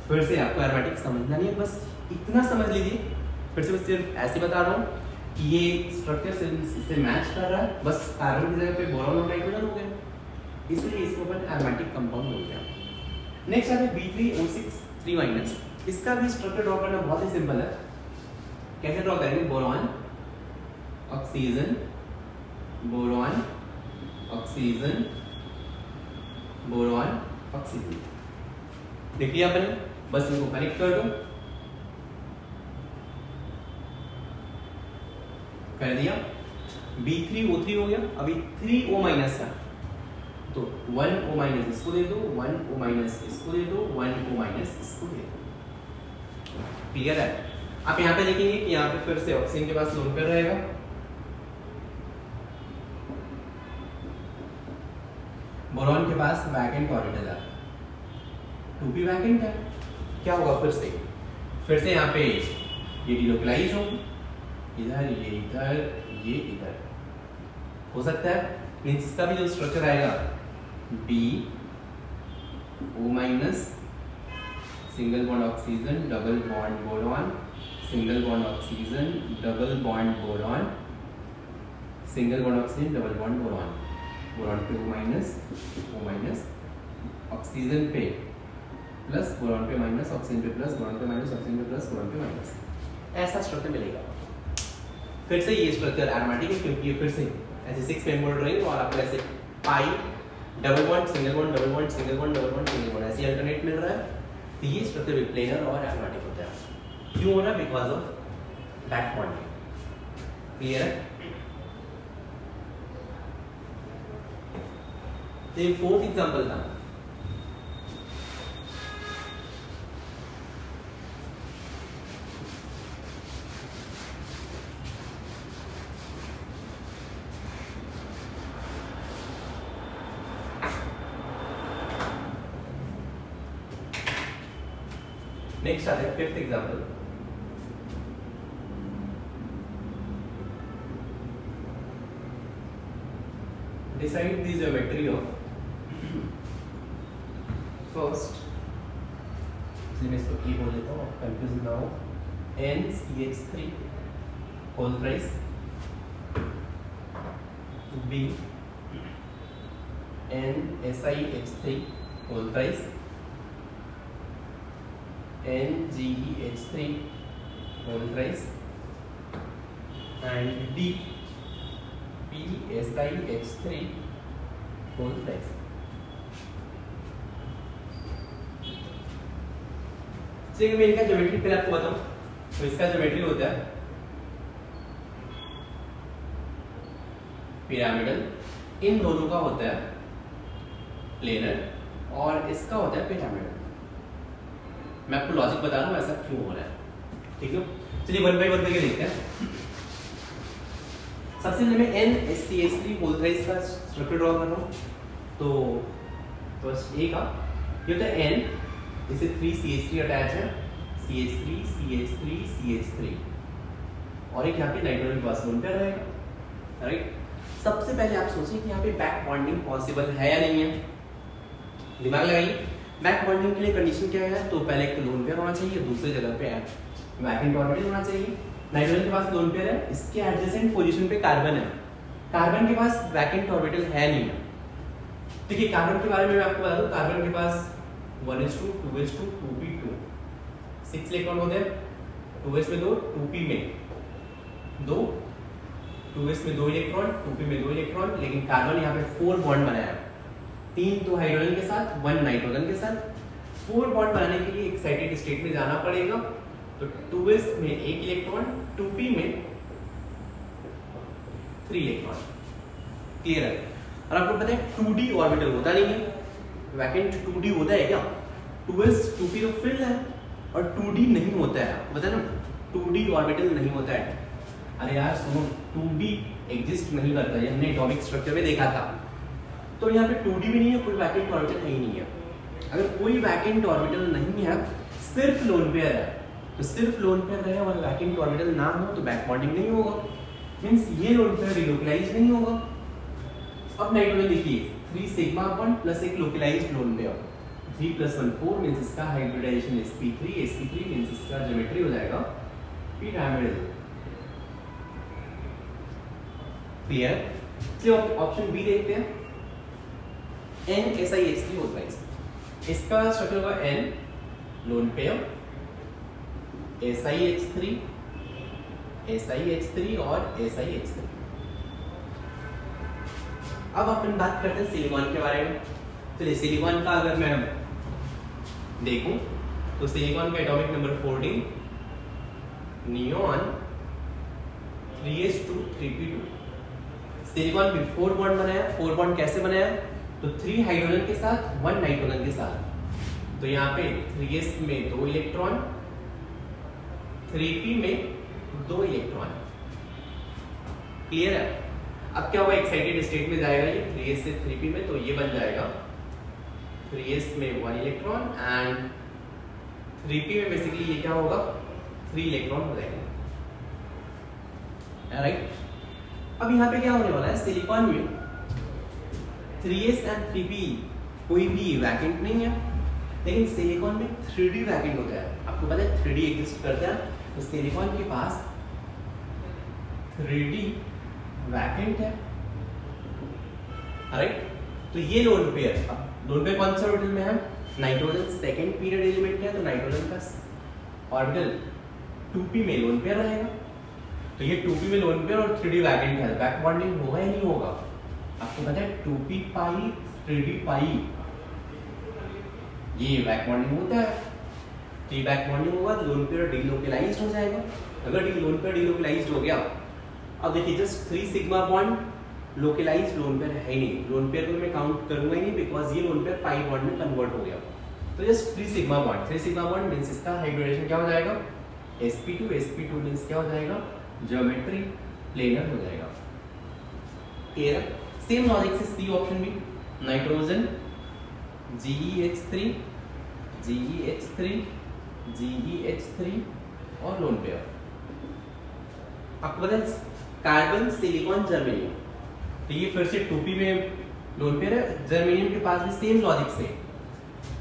फिर से आपको एरोमेटिक समझना नहीं है, बस इतना समझ लीजिए। फिर से बस सिर्फ ऐसे बता रहा हूँ कि ये स्ट्रक्चर इससे मैच कर रहा है, बस कार्बन की जगह पे बोरॉन और नाइट्रोजन हो गया, इसलिए इसको अपन एरोमेटिक कंपाउंड हो गया। नेक्स्ट आता है B3O6 3-। इसका भी स्ट्रक्चर ड्रॉ करना बहुत ही सिंपल है। कैसे ड्रॉ करेंगे? Boron oxygen boron oxygen boron oxygen, देख लिया आपने? बस इनको कनेक्ट कर दो, कर दिया। B3O3 हो गया। अभी 3O- है तो 1O- इसको दे दो, 1O- इसको दे दो, 1O- इसको दे दो। क्लियर है? आप यहाँ पे देखेंगे कि यहाँ पे फिर से ऑक्सीजन के पास लोन पेयर रहेगा, बोरॉन के पास वैकेंट ऑर्बिटल है, 2p वैकेंट है। क्या होगा? फिर से यहाँ पे ये डीलोकलाइज होगी, इधर ये इधर ये इधर हो सकता है। मींस इसका भी जो स्ट्रक्चर आएगा BO- single bond oxygen double bond boron, single bond oxygen double bond boron, single bond oxygen double bond boron, boron पे O-, ऑक्सीजन पे प्लस, बोरॉन पे माइनस, ऑक्सीजन पे प्लस, बोरॉन पे माइनस, ऑक्सीजन पे plus, boron पे minus, ऐसा structure मिलेगा। फिर से ये स्ट्रक्चर एरोमेटिक है क्योंकि ये फिर से ऐसे 6 मेंबर रहेंगे और आपको ऐसे pi double bond single bond double bond single bond double bond single bond ऐसे अल्टरनेट मिल रहा है। तो ये स्ट्रक्चर भी प्लेनर और एरोमेटिक होता है। क्यों हो रहा है? Because of back bonding. Clear है? तो ये 4th एग्जांपल था। नेक्स्ट आते हैं fifth example. Decide the geometry of first, मैं इसको ई बोल देता हूँ, कंफ्यूजन ना हो, NCH3 whole thrice, B NSiH3 whole thrice, NGEH3 whole thrice, and D PSiH3 whole thrice. चलिए मैं इनका ज्योमेट्री पहले आपको बताऊं। तो इसका ज्योमेट्री होता है पिरामिडल, इन दोनों का होता है प्लेनर, और इसका होता है पिरामिडल। मैं आपको लॉजिक बता रहा हूं ऐसा क्यों हो रहा है, ठीक है। चलिए वन बाय वन करके देखते हैं। सबसे पहले मैं NSCH3 होल थ्राइस का स्ट्रक्चर ड्रॉ कर रहा हूं। तो फर्स्ट ए का ये होता है N, इसे 3CH3 अटैच है, CH3 CH3 CH3, और एक यहाँ पे नाइट्रोजन के पास लोन पे रहेगा, राइट। सबसे पहले आप सोचिए कि यहाँ पे बैक बॉन्डिंग पॉसिबल है या नहीं है, दिमाग लगाइए। बैक बॉन्डिंग के लिए कंडीशन क्या है, तो पहले एक तो लोन पेयर होना चाहिए, दूसरी जगह पे वैकेंट ऑर्बिटल होना चाहिए। नाइट्रोजन के पास लोन पेयर है, इसके एडजेसेंट पोजीशन पे कार्बन है, कार्बन के पास वैकेंट ऑर्बिटल है नहीं है। देखिए कार्बन के बारे में मैं आपको बता दूं, कार्बन के पास 1s2 2s2 2p2 6 इलेक्ट्रॉन होते हैं, 2s में 2, 2p में 2, 2s में 2 इलेक्ट्रॉन, 2p में 2 इलेक्ट्रॉन, लेकिन कार्बन यहाँ पे 4 बॉन्ड बनाया है, 3 तो हाइड्रोजन के साथ, 1 नाइट्रोजन के साथ। 4 बॉन्ड बनाने के लिए एक्साइटेड स्टेट में जाना पड़ेगा, तो 2s में 1 इलेक्ट्रॉन, 2p में 3 इलेक्ट्रॉन, क्लियर है। और आपको पता है 2d ऑर्बिटल होता नहीं है, वैकेंट 2d होता है क्या, 2s 2p तो फिल है, और 2d नहीं होता है, आपको पता है ना 2d ऑर्बिटल नहीं होता है। अरे यार सुनो, 2d एग्जिस्ट नहीं करता है, हमने एटॉमिक स्ट्रक्चर में देखा था। तो यहाँ पे 2d भी नहीं है, कोई वैकेंट ऑर्बिटल है ही नहीं है। अगर कोई वैकेंट ऑर्बिटल नहीं है, सिर्फ लोन पेयर है, तो सिर्फ लोन पेयर रहे और वैकेंट ऑर्बिटल ना हो तो बैक बॉन्डिंग नहीं होगा, मींस ये लोन पेयर रिलोकलाइज नहीं होगा। अब नाइट्रोजन देखिए 3 सिग्मा बॉन्ड प्लस एक लोकलाइज्ड लोन पेयर, 3 + 1 4 मींस इसका हाइब्रिडाइजेशन sp3 मींस इसका ज्योमेट्री हो जाएगा पिरामिडल, क्लियर। चलिए ऑप्शन बी देखते हैं, NSiH3 होता है, इसका स्ट्रक्चर होगा N lone pair, SiH3 SiH3 और SiH3। अब अपन बात करते हैं सिलिकॉन के बारे में। चलिए सिलिकॉन का अगर मैं देखूं तो सिलिकॉन का atomic number 14, neon 3s2 3p2। Silicon भी 4 बॉन्ड बनाया, 4 बॉन्ड कैसे बनाया, तो 3 हाइड्रोजन के साथ 1 नाइट्रोजन के साथ, तो यहाँ पे 3s में 2 इलेक्ट्रॉन, 3p में 2 इलेक्ट्रॉन, क्लियर है। अब क्या होगा, एक्साइटेड स्टेट में जाएगा ये 3s से 3p में, तो ये बन जाएगा 3s में 1 इलेक्ट्रॉन एंड 3p में बेसिकली ये क्या होगा 3 इलेक्ट्रॉन हो जाएंगे, राइट। अब यहाँ पे क्या होने वाला है, सिलिकॉन में 3s एंड 3p कोई भी वैकेंट नहीं है, लेकिन सिलिकॉन में 3d वैकेंट होता है। आपको पता है 3d एग्जिस्ट करता है, तो सिलिकॉन के पास 3d वैकेंट है, राइट। तो ये लोन पेयर, अब लोन पेयर कौन सा ऑर्बिटल में है, नाइट्रोजन सेकंड पीरियड एलिमेंट है, तो नाइट्रोजन का ऑर्बिटल 2p में लोन पेयर रहेगा, तो ये 2p में लोन पेयर और 3d वैकेंट है, बैक बॉन्डिंग होगा या नहीं होगा। आपको पता है 2p पाई 3d पाई ये बैक बॉन्डिंग होता है, तो ये बैक बॉन्डिंग होगा तो लोन पेयर डीलोकलाइज्ड हो लोन पेयर डीलोकलाइज्ड हो गया। अब देखिए just 3 sigma bond localized lone pair है ही नहीं, लोन पेयर को मैं काउंट करूंगा ही नहीं बिकॉज ये लोन पेयर पाई बॉन्ड में कन्वर्ट हो गया। तो जस्ट 3 सिग्मा बॉन्ड मींस इसका हाइब्रिडाइजेशन क्या हो जाएगा, sp2 मींस क्या हो जाएगा, ज्योमेट्री प्लेनर हो जाएगा, क्लियर। सेम लॉजिक से सी ऑप्शन भी, नाइट्रोजन GeH3 GeH3 और लोन पेयर। आपको पता है कार्बन सिलिकॉन जर्मेनियम, तो ये फिर से 2p में लोन पेयर है। जर्मेनियम के पास भी सेम लॉजिक से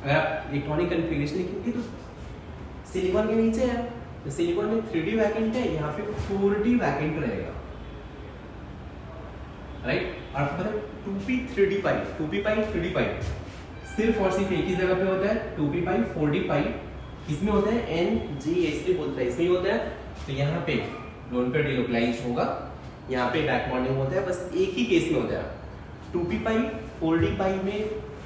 अगर आप इलेक्ट्रॉनिक कन्फिग्रेशन लिखेंगे तो सिलिकॉन के नीचे है, तो सिलिकॉन में 3d वैकेंट है, यहाँ पे 4d वैकेंट रहेगा, राइट। और आपको पता है 2p 3d पाई, 2p पाई 3d पाई सिर्फ और सिर्फ एक ही जगह पे होता है। 2p पाई 4d पाई इसमें होता है NGH3 बोलता है, इसमें होता है। तो यहाँ पे लोन पेयर डिलोकलाइज होगा, यहाँ पे बैक बॉन्डिंग होता है, बस एक ही केस में होता है। 2p पाई 4d पाई में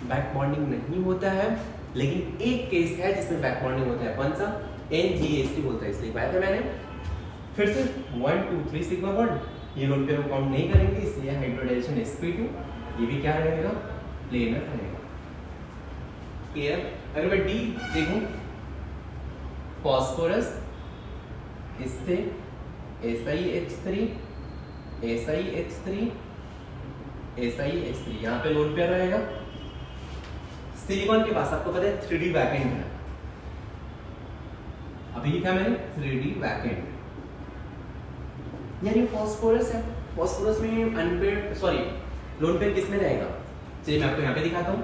बैक बॉन्डिंग नहीं होता है, लेकिन एक केस है जिसमें बैक बॉन्डिंग होता है। कौन सा? NGH3 बोलता है, इसलिए बताया था मैंने। फिर से 1 2 3 सिग्मा बॉन्ड, ये लोन पेयर को काउंट नहीं करेंगे, इसलिए हाइब्रिडाइजेशन sp2, ये भी क्या रहेगा? प्लेनर रहेगा। क्लियर? अगर मैं डी देखूं, फॉस्फोरस इससे SiH3 SiH3 SiH3, यहाँ पे लोन पेयर रहेगा। सिलिकॉन के पास आपको पता है 3d वैकेंट है, अभी लिखा मैंने 3d वैकेंट, यानी फॉस्फोरस है। फॉस्फोरस में अनपेयर्ड सॉरी लोन पेयर किसमें रहेगा? चलिए मैं आपको यहाँ पे दिखाता हूँ।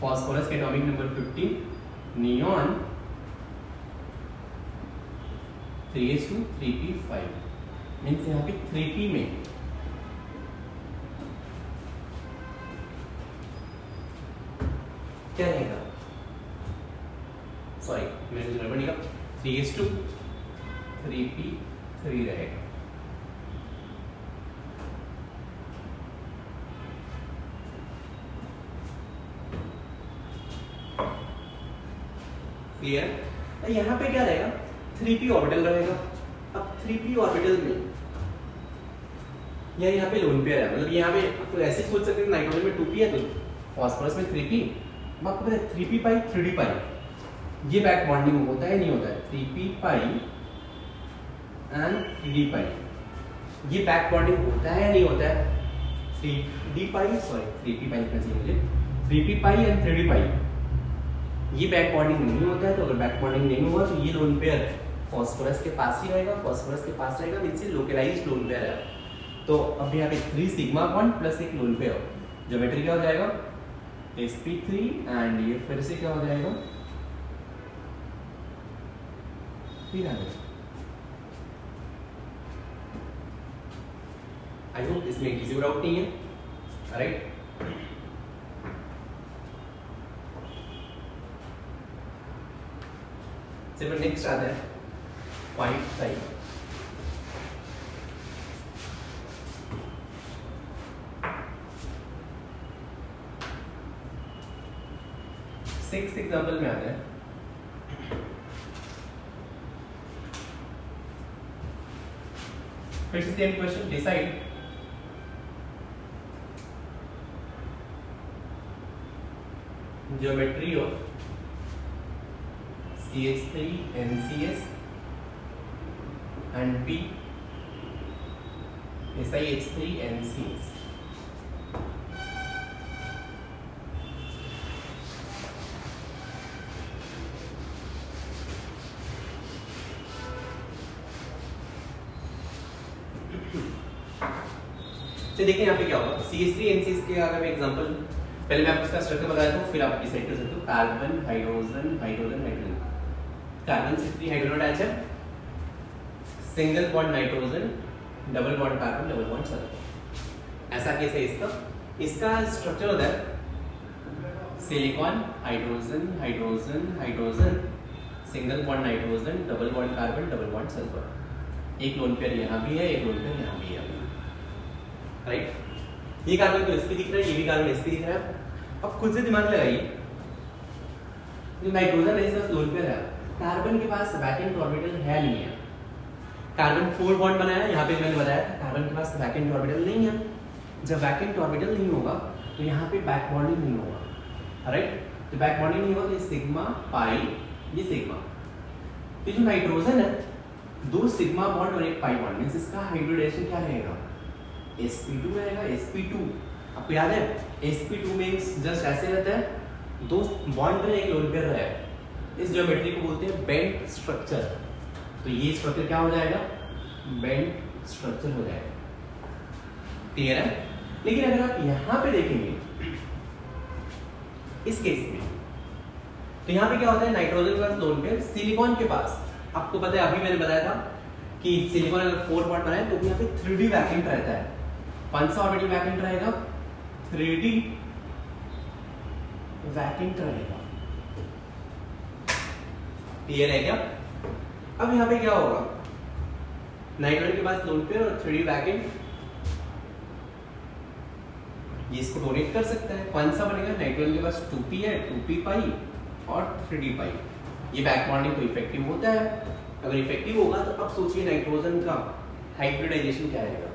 फॉस्फोरस के atomic number 15, neon 3s2 3p5, means यहाँ पे 3p में क्या रहेगा? सॉरी मैंने गड़बड़ नहीं कहा, 3s2 3p3 रहेगा। क्लियर? यहाँ पे क्या रहेगा? 3p ऑर्बिटल रहेगा। अब 3p ऑर्बिटल में या यहाँ पे लोन पेयर है, मतलब यहाँ पे तो ऐसे सोच सकते हैं नाइट्रोजन में 2p है तो फॉस्फोरस में 3p। आपको पता है 3p पाई 3d पाई ये बैक बॉन्डिंग होता है नहीं होता है? 3p पाई एंड 3d पाई ये बैक बॉन्डिंग होता है नहीं होता है? 3d पाई सॉरी 3p पाई लिखना चाहिए मुझे, 3p पाई एंड 3d पाई ये बैक बॉन्डिंग नहीं होता है। तो अगर बैक बॉन्डिंग नहीं हुआ तो ये लोन पेयर फॉस्फोरस के पास ही रहेगा, फॉस्फोरस के पास रहेगा, मींस ये लोकलाइज्ड लोन पेयर है। तो अब यहाँ पे 3 सिग्मा बॉन्ड प्लस एक लोन पेयर, ज्योमेट्री क्या हो जाएगा? sp3 एंड ये फिर से क्या हो जाएगा? फिर आ जाएगा। आई होप इसमें किसी को डाउट नहीं है, राइट? चलिए नेक्स्ट आता है 5 टाइप। सिक्स एग्जाम्पल में आते हैं। फिर से same question, decide geometry of CH3 NCS and P SiH3 NCS। तो देखिए यहाँ पे क्या होगा? CH3 NCS के अगर मैं एग्जांपल पहले मैं आपको इसका स्ट्रक्चर बताया था, फिर आप डिसाइड कर सकते हो। Carbon hydrogen hydrogen hydrogen, carbon से 3 हाइड्रोजन अटैच है, single bond nitrogen, double bond carbon, double bond sulphur, ऐसा केस है इसका। इसका स्ट्रक्चर होता है silicon hydrogen hydrogen hydrogen, single bond nitrogen, double bond carbon, double bond sulphur. एक lone pair यहाँ भी है, एक लोन पेयर यहाँ भी है, राइट? ये कार्बन तो sp दिख रहा है, ये भी कार्बन sp दिख रहा है। अब खुद से दिमाग लगाइए, जो नाइट्रोजन है इसका लोन पेयर है, कार्बन के पास वैकेंट ऑर्बिटल है नहीं है। कार्बन 4 बॉन्ड बनाया है, यहाँ पे मैंने बताया था कार्बन के पास वैकेंट ऑर्बिटल नहीं है। जब वैकेंट ऑर्बिटल नहीं होगा तो यहाँ पे बैक बॉन्डिंग नहीं होगा, राइट? तो बैक बॉन्डिंग नहीं होगा तो ये सिग्मा पाई, ये सिग्मा, ये जो नाइट्रोजन है 2 सिग्मा बॉन्ड और एक पाई बॉन्ड, मींस इसका हाइब्रिडाइजेशन क्या रहेगा? sp2 रहेगा। sp2 आपको याद है sp2 मींस जस्ट ऐसे रहता है, 2 बॉन्ड पे एक लोन पेयर है, इस ज्योमेट्री को बोलते हैं बेंट स्ट्रक्चर। तो ये स्ट्रक्चर क्या हो जाएगा, बेंट स्ट्रक्चर हो जाएगा। क्लियर है? लेकिन अगर आप यहां पे देखेंगे इस केस में, तो यहां पे क्या होता है, नाइट्रोजन के पास लोन पेयर, सिलिकॉन के पास आपको पता है, अभी मैंने बताया था कि सिलिकॉन अगर 4 पार्ट बनाए तो यहाँ पे 3D वैकेंट रहता है। कौन सा ऑर्बिटल वैकेंट रहेगा, 3D वैकेंट रहेगा। क्लियर है क्या? अब यहाँ पे क्या होगा, नाइट्रोजन के पास लोन पेयर और 3D वैकेंट, ये इसको डोनेट कर सकता है। कौन सा बनेगा, नाइट्रोजन के पास 2p है, 2p पाई और 3d पाई। ये बैक बॉन्डिंग तो इफेक्टिव होता है। अगर इफेक्टिव होगा तो अब सोचिए नाइट्रोजन का हाइब्रिडाइजेशन क्या रहेगा।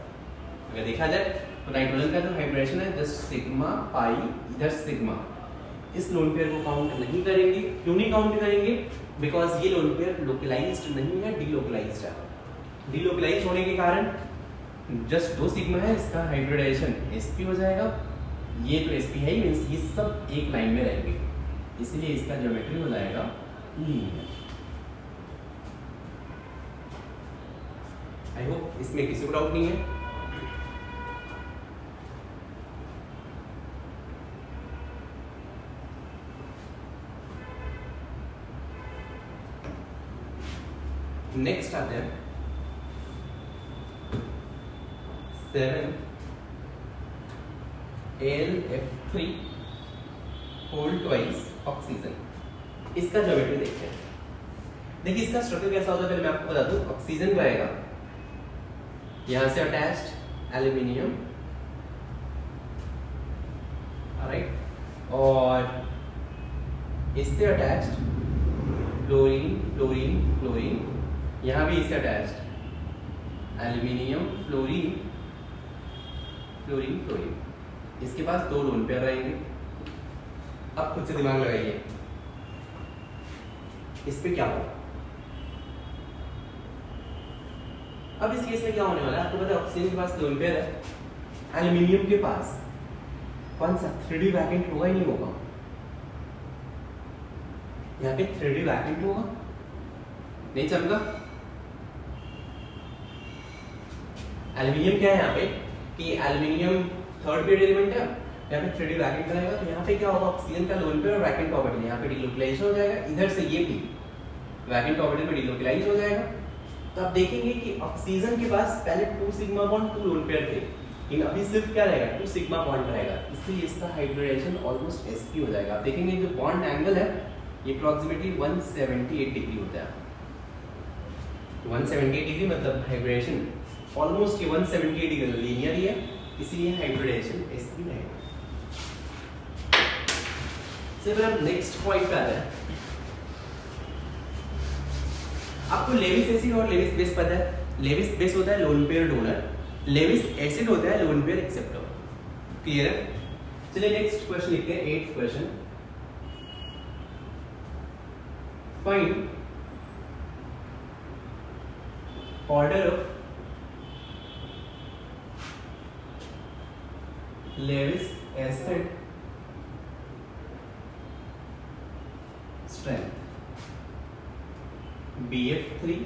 अगर देखा जाए तो नाइट्रोजन का जो हाइब्रिडेशन है जस्ट सिग्मा पाई इधर सिग्मा, इस लोन पेयर को काउंट नहीं करेंगे। क्यों नहीं काउंट करेंगे, बिकॉज ये लोन पेयर लोकलाइज्ड नहीं है, डीलोकलाइज्ड है। डीलोकलाइज्ड होने के कारण जस्ट 2 सिग्मा है, इसका हाइब्रिडाइजेशन sp हो जाएगा। ये तो sp है ही, मींस ये सब एक लाइन में रहेंगे, इसलिए इसका ज्योमेट्री हो जाएगा लीनियर। आई होप इसमें किसी को डाउट नहीं है। नेक्स्ट आते हैं 7 AlF3 होल ट्वाइस ऑक्सीजन। इसका ज्योमेट्री देखते हैं। देखिए इसका स्ट्रक्चर कैसा होता है, पहले मैं आपको बता दूं। ऑक्सीजन रहेगा यहां से अटैच्ड एल्यूमिनियम, राइट, और इससे अटैच्ड फ्लोरीन फ्लोरीन फ्लोरीन, यहां भी इससे attached aluminium fluorine fluorine fluorine. इसके पास 2 लोन पेयर रहेंगे। अब खुद से दिमाग लगाइए, इस पे क्या होगा। अब इस केस में क्या होने वाला है, आपको पता है ऑक्सीजन के पास लोन पेयर है, एल्यूमिनियम के पास कौन सा 3D वैकेंट होगा ही नहीं होगा। यहाँ पे 3D वैकेंट होगा, नहीं चमका। एल्यूमिनियम क्या है यहाँ पे कि एल्यूमिनियम 3rd पेयर एलिमेंट है, यहाँ पे 3D वैकेंट रहेगा। तो यहाँ पे क्या होगा, ऑक्सीजन का लोन पेयर और वैकेंट ऑर्बिटल यहाँ पे डीलोकलाइज हो जाएगा। इधर से ये भी वैकेंट ऑर्बिटल में डीलोकलाइज हो जाएगा। तो आप देखेंगे कि ऑक्सीजन के पास पहले 2 सिग्मा बॉन्ड 2 लोन पेयर थे, लेकिन अभी सिर्फ क्या रहेगा, 2 सिग्मा बॉन्ड रहेगा। इसलिए इसका हाइब्रिडाइजेशन ऑलमोस्ट sp हो जाएगा। आप देखेंगे जो बॉन्ड एंगल है ये अप्रॉक्सीमेटली 178 डिग्री होता है। 178 डिग्री मतलब हाइब्रिडेशन ऑलमोस्ट 178 डिग्री लीनियर ही है, इसलिए हाइब्रिडेशन sp रहेगा। चलिए अब नेक्स्ट पॉइंट पे आते हैं। आपको लेविस एसिड और लेविस बेस पता है। लेविस बेस होता है lone pair donor, Lewis acid होता है लोन पेयर एक्सेप्टर। क्लियर है? चलिए नेक्स्ट क्वेश्चन लिखते हैं, 8th question. Find order of Lewis acid strength BF3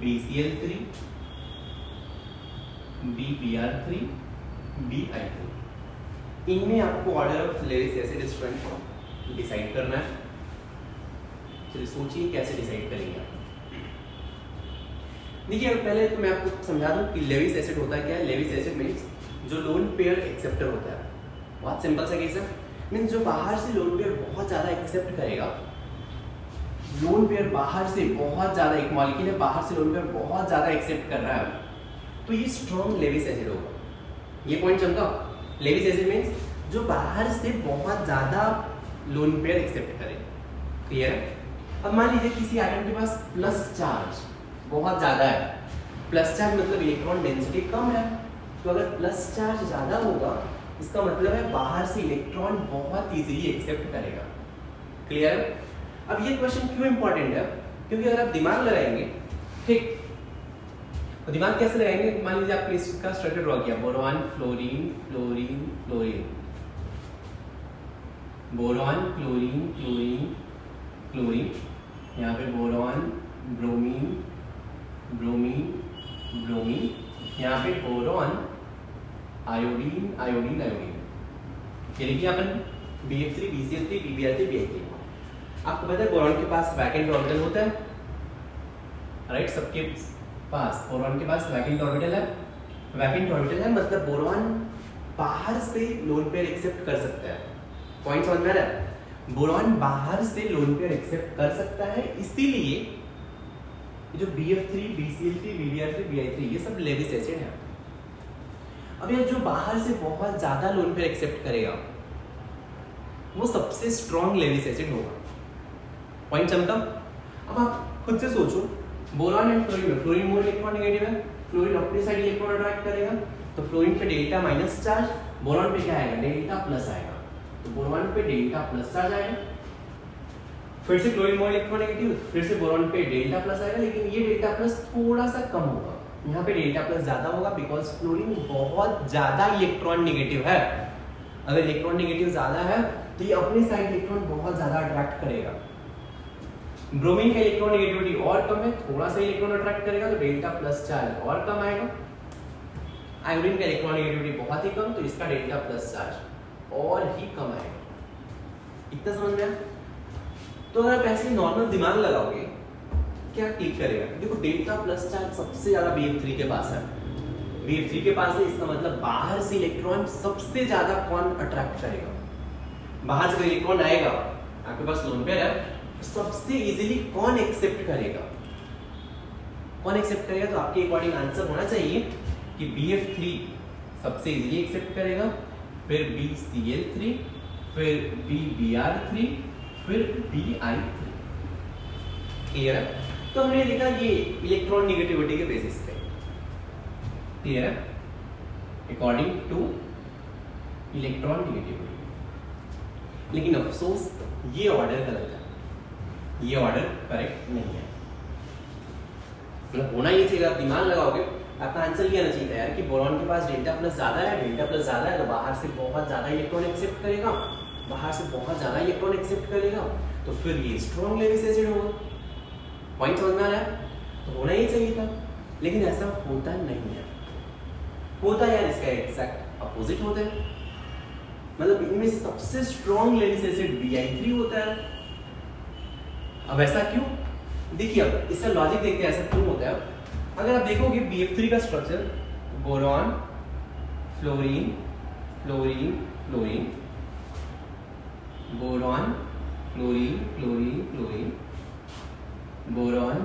BCl3 BBr3 BI3। इनमें आपको order of Lewis acid strength decide करना है। चलिए सोचिए कैसे डिसाइड करेंगे आप। देखिए पहले तो मैं आपको समझा दूं कि लेविस एसिड होता है क्या है। लेविस एसिड मींस जो लोन पेयर एक्सेप्टर होता है। बहुत सिंपल सा केस है, मींस जो बाहर से लोन पेयर बहुत ज्यादा एक्सेप्ट करेगा। लोन पेयर बाहर से बहुत ज्यादा, एक मॉलिक्यूल है बाहर से लोन पेयर बहुत ज्यादा एक्सेप्ट कर रहा है, तो ये स्ट्रॉन्ग लेविस एसिड होगा। ये पॉइंट समझा। लेविस एसिड मींस जो बाहर से बहुत ज्यादा लोन पेयर एक्सेप्ट करे। क्लियर है? अब मान लीजिए किसी आइटम के पास प्लस चार्ज बहुत ज्यादा है। प्लस चार्ज मतलब इलेक्ट्रॉन डेंसिटी कम है, तो अगर प्लस चार्ज ज्यादा होगा इसका मतलब है बाहर से इलेक्ट्रॉन बहुत इजीली एक्सेप्ट करेगा। क्लियर है? अब ये क्वेश्चन क्यों इंपॉर्टेंट है, क्योंकि अगर आप दिमाग लगाएंगे, ठीक, तो दिमाग कैसे लगाएंगे। मान लीजिए आपने इसका स्ट्रक्चर ड्रॉ किया, boron fluorine fluorine fluorine, boron chlorine chlorine chlorine, यहाँ पे बोरॉन, ब्रोमीन, ब्रोमीन, ब्रोमीन, यहाँ पे बोरॉन, आयोडीन, आयोडीन, आयोडीन। ये लिखिए अपन BF3, BCl3, BBr3, BI3। आपको पता है बोरॉन के पास वैकेंट ऑर्बिटल होता है, राइट? सबके पास बोरॉन के पास वैकेंट ऑर्बिटल है। वैकेंट ऑर्बिटल है मतलब बोरॉन बाहर से लोन पेयर एक्सेप्ट कर सकता है। पॉइंट समझ में आ रहा है? बोरॉन बाहर से लोन पेयर एक्सेप्ट कर सकता है, इसीलिए जो BF3, BCl3, BBr3, BI3 ये सब लेविस एसिड है। अब ये जो बाहर से बहुत ज्यादा लोन पेयर एक्सेप्ट करेगा वो सबसे स्ट्रॉन्ग लेविस एसिड होगा। पॉइंट समझा? अब आप खुद से सोचो, बोरॉन एंड फ्लोरीन में फ्लोरीन मोर इलेक्ट्रोनेगेटिव है, फ्लोरीन अपनी साइड इलेक्ट्रॉन अट्रैक्ट करेगा, तो फ्लोरीन पे डेल्टा माइनस चार्ज, बोरॉन पे क्या आएगा? डेल्टा प्लस आएगा। तो बोरॉन पे डेल्टा प्लस चार्ज आएगा, फिर से क्लोरीन मोर इलेक्ट्रोनेगेटिव, फिर से बोरॉन पे डेल्टा प्लस आएगा, लेकिन ये डेल्टा प्लस थोड़ा सा कम होगा, यहाँ पे डेल्टा प्लस ज्यादा होगा बिकॉज फ्लोरीन बहुत ज्यादा इलेक्ट्रॉन नेगेटिव है। अगर इलेक्ट्रॉन नेगेटिव ज्यादा है तो ये अपनी साइड इलेक्ट्रॉन बहुत ज्यादा अट्रैक्ट करेगा। ब्रोमीन का इलेक्ट्रॉन नेगेटिविटी और कम है, थोड़ा सा इलेक्ट्रॉन अट्रैक्ट करेगा तो डेल्टा प्लस चार्ज और कम आएगा। आयोडीन का इलेक्ट्रॉन नेगेटिविटी बहुत ही कम, तो इसका डेल्टा प्लस चार्ज और ही कम आएगा। इतना समझ में आया? तो अगर आप ऐसे नॉर्मल दिमाग लगाओगे क्या क्लिक करेगा? देखो डेल्टा प्लस चार्ज सबसे ज्यादा BF3 के पास है, BF3 के पास है, इसका मतलब बाहर से इलेक्ट्रॉन सबसे ज्यादा कौन अट्रैक्ट करेगा? बाहर से इलेक्ट्रॉन आएगा, आपके पास लोन पेयर है, सबसे इजीली कौन एक्सेप्ट करेगा? कौन एक्सेप्ट करेगा? तो आपके अकॉर्डिंग आंसर होना चाहिए कि BF3 सबसे इजीली एक्सेप्ट करेगा, फिर BCl3, फिर BBr3, फिर BI3। क्लियर है? तो हमने देखा ये इलेक्ट्रॉन नेगेटिविटी के बेसिस पे। क्लियर है? According two electron negativity. लेकिन अफसोस ये ऑर्डर गलत है, ये ऑर्डर करेक्ट नहीं है। मतलब होना ये चाहिए, आप दिमाग लगाओगे आपका आंसर ये आना चाहिए यार कि बोरॉन के पास डेल्टा प्लस ज्यादा है, डेल्टा प्लस ज्यादा है तो बाहर से बहुत ज्यादा इलेक्ट्रॉन एक्सेप्ट करेगा, बाहर से बहुत ज्यादा इलेक्ट्रॉन एक्सेप्ट करेगा तो फिर ये स्ट्रॉन्ग लेविस एसिड होगा। पॉइंट समझ में आ रहा है? तो होना ही चाहिए था, लेकिन ऐसा होता नहीं है। होता यार इसका एग्जैक्ट अपोजिट होता है। मतलब इनमें सबसे स्ट्रॉन्ग लेविस एसिड BI3 होता है। अब ऐसा क्यों? देखिए अब इसका लॉजिक देखते हैं ऐसा क्यों होता है। अगर आप देखोगे BF3 का structure boron, fluorine, fluorine, fluorine, boron, fluorine, fluorine, fluorine, boron,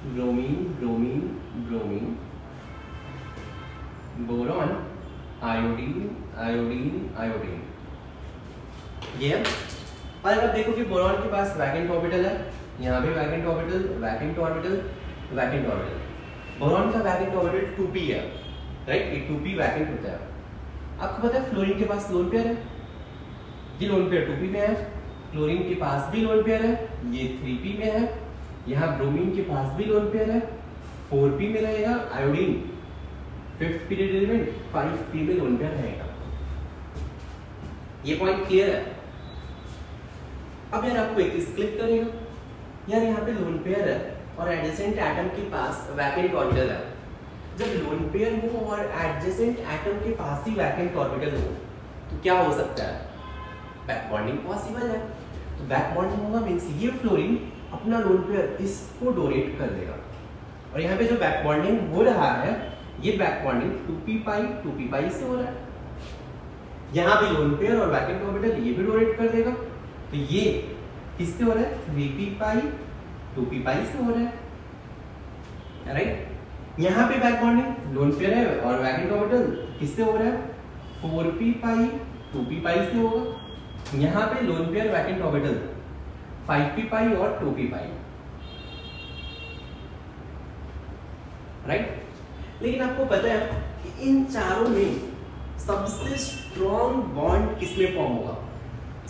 bromine, bromine, bromine, boron, iodine, iodine, iodine. ये और अगर देखो कि बोरॉन के पास वैकेंट ऑर्बिटल है, यहाँ पे vacant orbital, vacant orbital, vacant orbital. Boron का वैकेंट ऑर्बिटल 2p है, राइट? ये 2p वैकेंट होता है। आपको पता है फ्लोरीन के पास लोन पेयर है, ये लोन पेयर 2p में है, क्लोरीन के पास भी लोन पेयर है, ये 3p में है, यहाँ ब्रोमीन के पास भी लोन पेयर है, 4p में रहेगा, iodine 5th period element 5p में लोन पेयर रहेगा। ये पॉइंट क्लियर है? अब यार आपको एक चीज क्लिक करेगा, यार यहाँ पे लोन पेयर है और एडजेसेंट एटम के पास वैकेंट ऑर्बिटल है। जब लोन पेयर हो और एडजेसेंट एटम के पास ही वैकेंट ऑर्बिटल हो तो क्या हो सकता है? बैक बॉन्डिंग पॉसिबल है। तो बैक बॉन्डिंग होगा मींस ये फ्लोरीन अपना लोन पेयर इसको डोनेट कर देगा। और यहाँ पे जो बैक बॉन्डिंग हो रहा है ये बैक बॉन्डिंग 2p पाई से हो रहा है। यहाँ भी लोन पेयर और वैकेंट ऑर्बिटल ये भी डोनेट कर देगा, तो ये किससे हो रहा है? 3p पाई 2p पाई से हो रहा है, राइट? यहाँ पे बैक बॉन्डिंग लोन पेयर है और वैकेंट ऑर्बिटल किससे हो रहा है? 4p पाई 2p पाई से होगा। यहाँ पे lone pair vacant orbital 5p पाई और 2p पाई, राइट? लेकिन आपको पता है कि इन चारों में सबसे स्ट्रॉन्ग बॉन्ड किसमें फॉर्म होगा?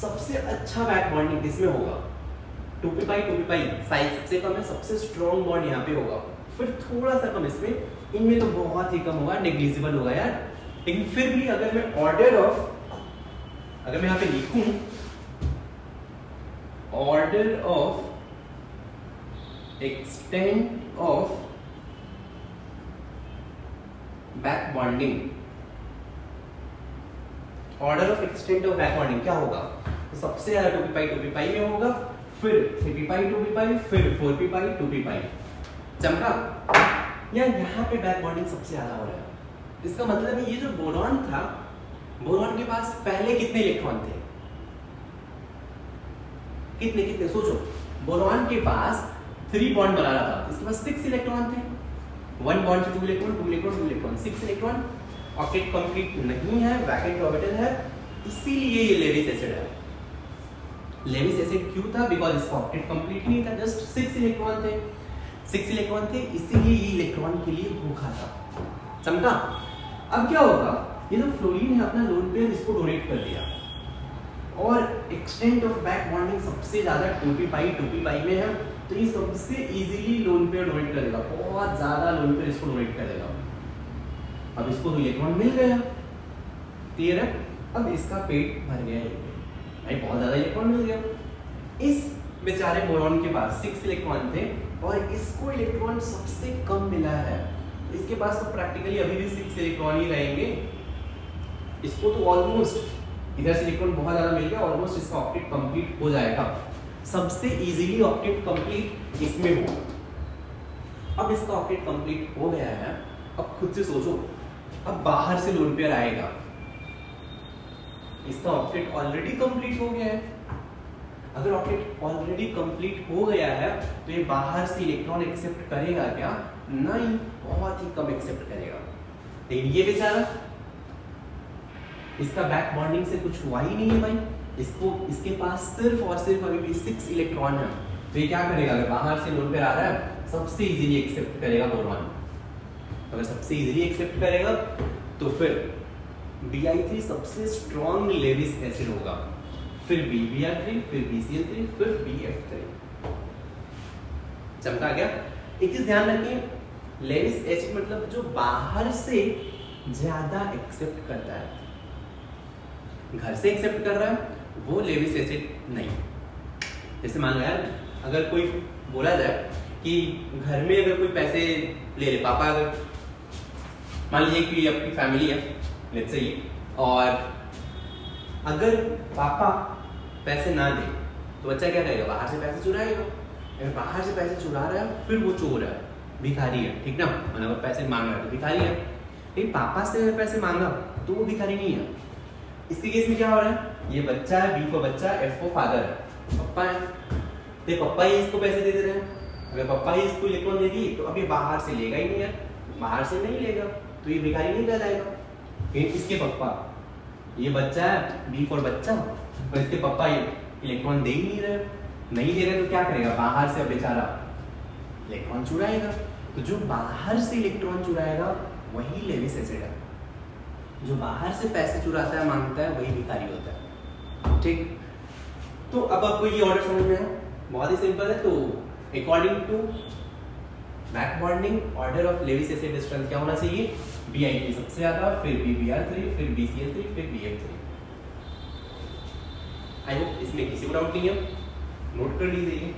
सबसे अच्छा बैक बॉन्डिंग किसमें होगा? 2p पाई साइज सबसे कम है, सबसे स्ट्रॉन्ग बॉन्ड यहाँ पे होगा, फिर थोड़ा सा कम इसमें, इनमें तो बहुत ही कम होगा, नेग्लिजिबल होगा यार। लेकिन फिर भी अगर मैं ऑर्डर ऑफ, अगर मैं यहाँ पे लिखूं order of extent of back bonding, order of extent of back bonding क्या होगा? तो सबसे ज्यादा 2p पाई में होगा, फिर 3p पाई 2p पाई, फिर 4p पाई 2p पाई। चमका या यहाँ पे बैक बॉन्डिंग सबसे ज्यादा हो रहा है। इसका मतलब है ये जो बोरॉन था, बोरॉन के पास पहले कितने इलेक्ट्रॉन थे? कितने कितने सोचो। बोरॉन के पास 3 बॉन्ड बना रहा था, इसके पास 6 इलेक्ट्रॉन थे। 1 बॉन्ड से 2 electron 2 electron 2 electron 6 electron. Octet complete नहीं है, वैकेंट ऑर्बिटल है, इसीलिए ये लेविस एसिड है। लेविस एसिड क्यों था? बिकॉज इसका ऑक्टेट कंप्लीट नहीं था, जस्ट 6 इलेक्ट्रॉन थे। 6 इलेक्ट्रॉन थे, इसीलिए ये इलेक्ट्रॉन के लिए भूखा था। समझा? अब क्या होगा, ये जो फ्लोरीन है अपना लोन पेयर इसको डोनेट कर दिया, और एक्सटेंट ऑफ बैक बॉन्डिंग सबसे ज्यादा 2p पाई में है, तो ये सबसे इजीली लोन पेयर डोनेट कर देगा, बहुत ज्यादा लोन पेयर इसको डोनेट कर देगा। अब इसको तो इलेक्ट्रॉन मिल गया, क्लियर है? अब इसका पेट भर गया, ये भाई बहुत ज्यादा इलेक्ट्रॉन मिल गया। इस बेचारे बोरॉन के पास 6 इलेक्ट्रॉन थे और इसको इलेक्ट्रॉन सबसे कम मिला है, इसके पास तो प्रैक्टिकली अभी भी 6 इलेक्ट्रॉन ही रहेंगे। इसको तो ऑलमोस्ट इधर से इलेक्ट्रॉन बहुत ज्यादा मिल गया, ऑलमोस्ट इसका ऑक्टेट कंप्लीट हो जाएगा। सबसे इजीली ऑक्टेट कंप्लीट इसमें हो। अब इसका ऑक्टेट कंप्लीट हो गया है, अब खुद से सोचो, अब बाहर से लोन पेयर आएगा, इसका ऑक्टेट ऑलरेडी कंप्लीट हो गया है। अगर ऑक्टेट ऑलरेडी कंप्लीट हो गया है तो ये बाहर से इलेक्ट्रॉन एक्सेप्ट करेगा क्या? नहीं, बहुत ही कम एक्सेप्ट करेगा। लेकिन ये बेचारा, इसका बैक बॉन्डिंग से कुछ हुआ ही नहीं है भाई, इसके पास सिर्फ और सिर्फ अभी भी 6 इलेक्ट्रॉन है, तो ये क्या करेगा? अगर बाहर से लोन पेयर आ रहा है, सबसे इजीली एक्सेप्ट करेगा बोरॉन। अगर सबसे इजीली एक्सेप्ट करेगा तो फिर Bi3 सबसे स्ट्रॉन्ग लेविस एसिड होगा, फिर BBr3, फिर BCl3, फिर BF3। चमका गया? एक चीज ध्यान रखिए, लेविस एसिड मतलब जो बाहर से ज्यादा एक्सेप्ट करता है, घर से एक्सेप्ट कर रहा है वो लेविस एसिड नहीं। जैसे मान लो यार, अगर कोई बोला जाए कि घर में अगर कोई पैसे ले ले, पापा अगर मान लीजिए कि आपकी फैमिली है लेट्स से, और अगर पापा पैसे ना दे तो बच्चा क्या करेगा? बाहर से पैसे चुराएगा। अगर बाहर से पैसे चुरा रहा है फिर वो चोर है, भिखारी है, ठीक ना? मतलब पैसे मांग रहा है तो भिखारी है। लेकिन पापा से पैसे मांगा तो वो भिखारी नहीं है। इसके केस में क्या हो रहा है? ये बच्चा है, बी फॉर बच्चा, एफ फॉर फादर है, पप्पा है, तो पप्पा ही इसको पैसे दे दे रहे हैं। अगर पप्पा ही इसको इलेक्ट्रॉन दे दी तो अब ये बाहर से लेगा ही नहीं है, बाहर से नहीं लेगा तो ये भिखारी नहीं कहलाएगा। लेकिन इसके पप्पा, ये बच्चा है बी फॉर बच्चा, पर इसके पप्पा ये इलेक्ट्रॉन दे ही नहीं दे रहे तो क्या करेगा? बाहर से अब बेचारा इलेक्ट्रॉन चुराएगा। तो जो बाहर से इलेक्ट्रॉन चुराएगा वही लेविस एसिड है, जो बाहर से पैसे चुराता है मांगता है वही भिखारी होता है, ठीक? तो अब आपको ये ऑर्डर समझ में है, बहुत ही सिंपल है। तो according to back bonding order of Lewis acid strength क्या होना चाहिए? Bi3 सबसे ज्यादा, फिर BBr3, फिर BCl3, फिर BF3। आई होप इसमें किसी को डाउट नहीं है, नोट कर लीजिए।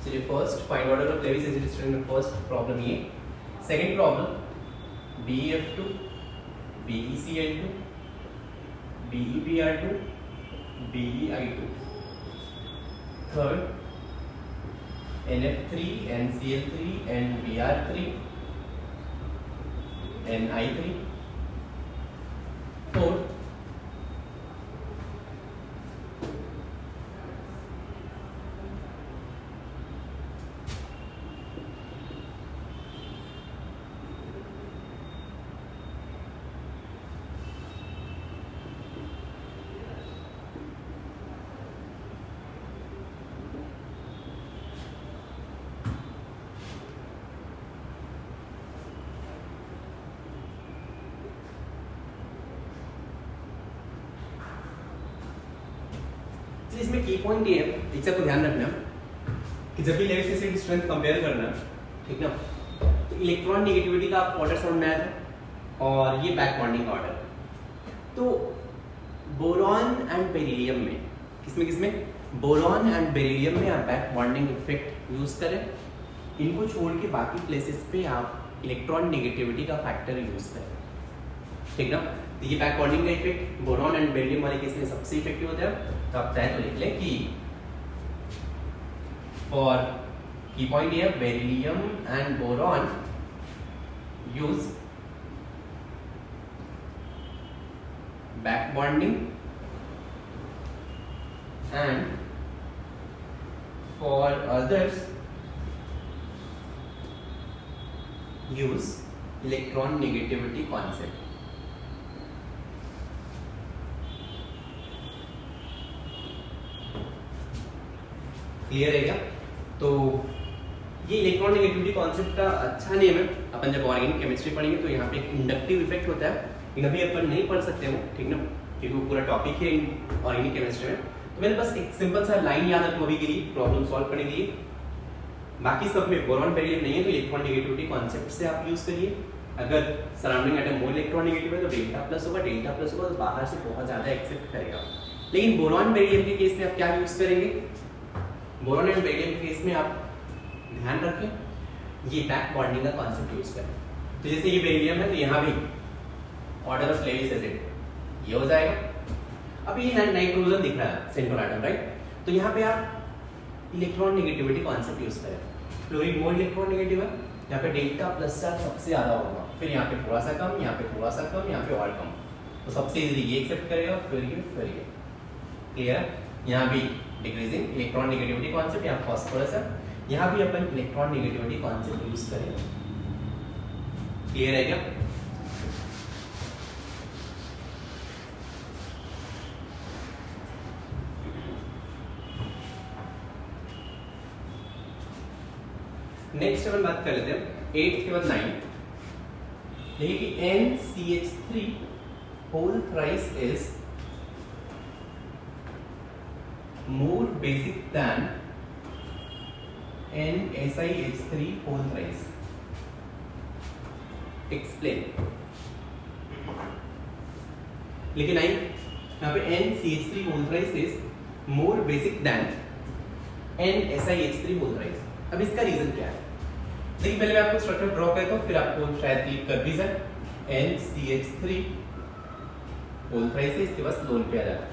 चलिए first find order of Lewis acid strength, first problem ये। Second problem BF2, BeCl2, BeBr2, BeI2। Third NF3, NCl3, NBr3, NI3। Fourth तो इसमें की पॉइंट ये है, एक चीज को ध्यान रखना कि जब भी लेविस एसिड स्ट्रेंथ कंपेयर करना, ठीक ना, तो इलेक्ट्रॉन नेगेटिविटी का आपको ऑर्डर समझ में आया था और ये बैक बॉन्डिंग ऑर्डर। तो बोरॉन एंड बेरिलियम में किसमें बोरॉन एंड बेरिलियम में आप बैक बॉन्डिंग इफेक्ट यूज करें, इनको छोड़ के बाकी प्लेसेस पे आप इलेक्ट्रॉन नेगेटिविटी का फैक्टर यूज करें, ठीक ना। तो ये बैक बॉन्डिंग का इफेक्ट बोरॉन एंड बेरिलियम वाले केस में सबसे इफेक्टिव होता है। तो आप चाहे तो लिख लें कि फॉर की पॉइंट ये beryllium and boron use back bonding and for others use electron negativity concept। Clear है क्या? तो ये इलेक्ट्रॉन नेगेटिविटी कॉन्सेप्ट का अच्छा नेम है। अपन जब ऑर्गेनिक केमिस्ट्री पढ़ेंगे तो यहाँ पे एक इंडक्टिव इफेक्ट होता है, लेकिन अभी अपन नहीं पढ़ सकते हो, ठीक ना, क्योंकि वो पूरा टॉपिक है ऑर्गेनिक केमिस्ट्री में। तो मैंने बस एक सिंपल सा लाइन याद रखो अभी के लिए प्रॉब्लम सॉल्व करने के लिए। बाकी सब में बोरॉन बेरिलियम नहीं है तो इलेक्ट्रॉन नेगेटिविटी कॉन्सेप्ट से आप यूज करिए। अगर surrounding atom more electron negative है तो डेल्टा प्लस होगा तो बाहर से बहुत ज्यादा एक्सेप्ट करेगा। लेकिन बोरॉन बेरिलियम के केस में आप क्या यूज करेंगे? बोरॉन एंड बेरिलियम के केस में आप ध्यान रखें ये बैक बॉन्डिंग का कॉन्सेप्ट यूज करें। तो जैसे ये बेरिलियम है तो यहाँ भी ऑर्डर ऑफ लेविस एसिड ये हो जाएगा। अब ये नाइट्रोजन दिख रहा है सेंट्रल एटम, राइट? तो यहाँ पे आप इलेक्ट्रॉन नेगेटिविटी कॉन्सेप्ट यूज करें। फ्लोरीन मोर इलेक्ट्रॉन नेगेटिव है, यहाँ पे डेल्टा प्लस चार्ज सबसे ज्यादा होगा, फिर यहाँ पे थोड़ा सा कम, यहाँ पे थोड़ा सा कम, यहाँ पे और कम। तो सबसे इजीली ये एक्सेप्ट करेगा, फिर ये। क्लियर है? यहाँ भी डिक्रीजिंग इलेक्ट्रॉन नेगेटिविटी कॉन्सेप्ट, यहाँ फास्फोरस है, यहाँ भी अपन इलेक्ट्रॉन नेगेटिविटी कॉन्सेप्ट यूज करेंगे। क्लियर है क्या? नेक्स्ट अपन बात कर लेते हैं 8 के बाद 9। देखिए कि NCH3 whole thrice is more basic than NSiH3 whole thrice। Explain। लेकिन यहाँ पे NCH3 whole thrice is more basic than NSiH3 whole thrice। अब इसका रीजन क्या है? देखिए पहले मैं आपको स्ट्रक्चर ड्रॉ करता हूँ, फिर आपको शायद क्लिक कर भी जाए। NCH3 होल थ्राइस से इसके पास लोन पे आ जाता है।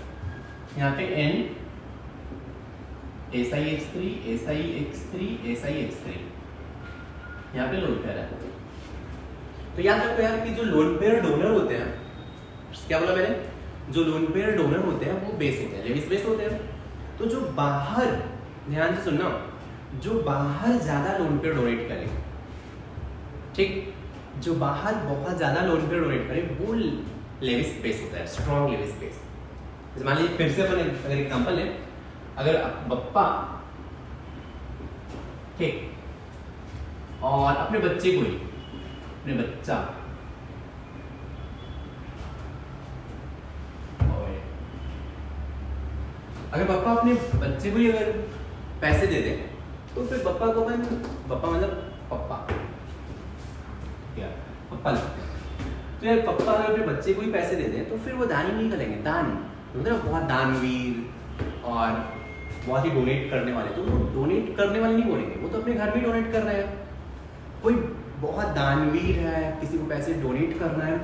यहाँ पे N SiH3 SiH3 SiH3 यहाँ पे लोन पेयर है। तो याद रखो यार कि जो लोन पेयर डोनर होते हैं, क्या बोला मैंने? जो लोन पेयर डोनर होते हैं वो बेस होते हैं, लेविस बेस होते हैं। तो जो बाहर, ध्यान से सुनना, जो बाहर ज्यादा लोन पेयर डोनेट करे, ठीक, जो बाहर बहुत ज्यादा लोन पेयर डोनेट करे वो लेविस बेस होता है, स्ट्रॉन्ग लेविस बेस। जैसे मान लीजिए फिर से अपन अगर एग्जांपल लें, अगर पप्पा, ठीक, और अपने बच्चे को ही, अपने बच्चा अगर पापा अपने बच्चे को ही अगर पैसे दे दे तो फिर पप्पा को अपन, पप्पा मतलब पप्पा क्या, पप्पा, तो यार पप्पा अगर अपने बच्चे को ही पैसे दे दे तो फिर वो दान ही नहीं करेंगे। दान मतलब बहुत दानवीर और बहुत ही डोनेट करने वाले, तो वो डोनेट करने वाले नहीं बोलेंगे, वो तो अपने घर में डोनेट कर रहे हैं। कोई बहुत दानवीर है, किसी को पैसे डोनेट करना है,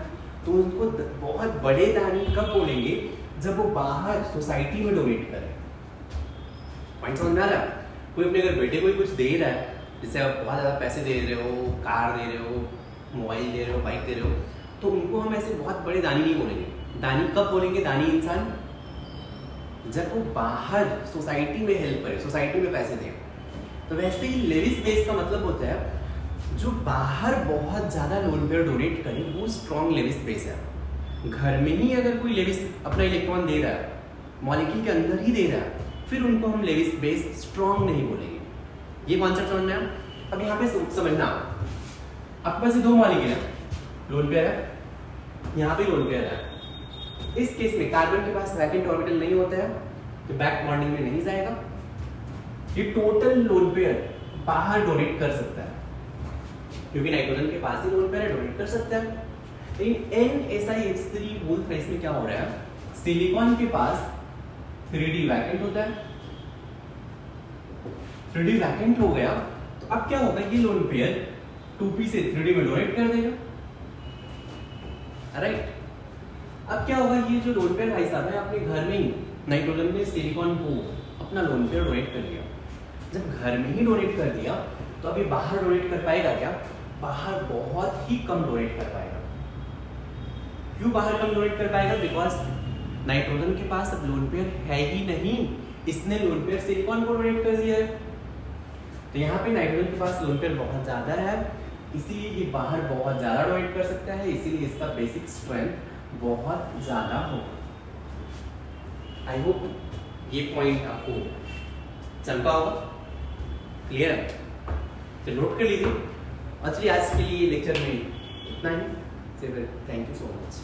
तो उनको बहुत बड़े दानी कब बोलेंगे? जब वो बाहर सोसाइटी में डोनेट करे। पॉइंट समझ में आ रहा है? कोई अपने अगर बेटे को ही कुछ दे रहा है, जैसे आप बहुत ज़्यादा पैसे दे रहे हो, कार दे रहे हो, मोबाइल दे रहे हो, बाइक दे रहे हो, तो उनको हम ऐसे बहुत बड़े दानी नहीं बोलेंगे। दानी कब बोलेंगे? दानी इंसान जब वो बाहर सोसाइटी में हेल्प करे, सोसाइटी में पैसे दे। तो वैसे ही लेविस बेस का मतलब होता है जो बाहर बहुत ज़्यादा लोन पे डोनेट करे वो स्ट्रॉन्ग लेविस बेस है। घर में ही अगर कोई लेविस अपना इलेक्ट्रॉन दे रहा है, मॉलिक्यूल के अंदर ही दे रहा है, फिर उनको हम लेविस बेस स्ट्रॉन्ग नहीं बोलेंगे। ये कॉन्सेप्ट समझ में आया? अब यहाँ पे समझना, आपके पास दो मॉलिक्यूल है, लोन पेयर है, यहाँ पे लोन पेयर है। इस केस में कार्बन के पास वैकेंट ऑर्बिटल नहीं होता है, तो बैक बॉन्डिंग में नहीं जाएगा। ये टोटल लोन पेयर बाहर डोनेट कर सकता है, क्योंकि नाइट्रोजन के पास ही लोन पेयर है, डोनेट कर सकता है। लेकिन NSiH3 बोलते हैं, इसमें क्या हो रहा है, सिलिकॉन के पास 3D वैकेंट होता है। 3D वैकेंट हो गया तो अब क्या होगा, ये लोन पेयर 2p से 3D में डोनेट कर देगा, राइट। अब क्या होगा, ये जो लोन पेयर भाई साहब है अपने घर में ही नाइट्रोजन ने सिलिकॉन को अपना लोन पेयर डोनेट कर दिया। जब घर में ही डोनेट कर दिया तो अभी बाहर डोनेट कर पाएगा क्या? बाहर बहुत ही कम डोनेट कर पाएगा। क्यों बाहर कम डोनेट कर पाएगा? बिकॉज नाइट्रोजन के पास अब लोन पेयर है ही नहीं, इसने लोन पेयर सिलिकॉन को डोनेट कर दिया है। तो यहाँ पे नाइट्रोजन के पास लोन पेयर बहुत ज्यादा है, इसीलिए ये बाहर बहुत ज्यादा डोनेट कर सकता है, इसीलिए इसका बेसिक स्ट्रेंथ बहुत ज्यादा होगा। आई होप ये पॉइंट आपको चल पाओ, क्लियर है? तो नोट कर लीजिए। और चलिए आज के लिए लेक्चर में इतना ही। Thank you so much.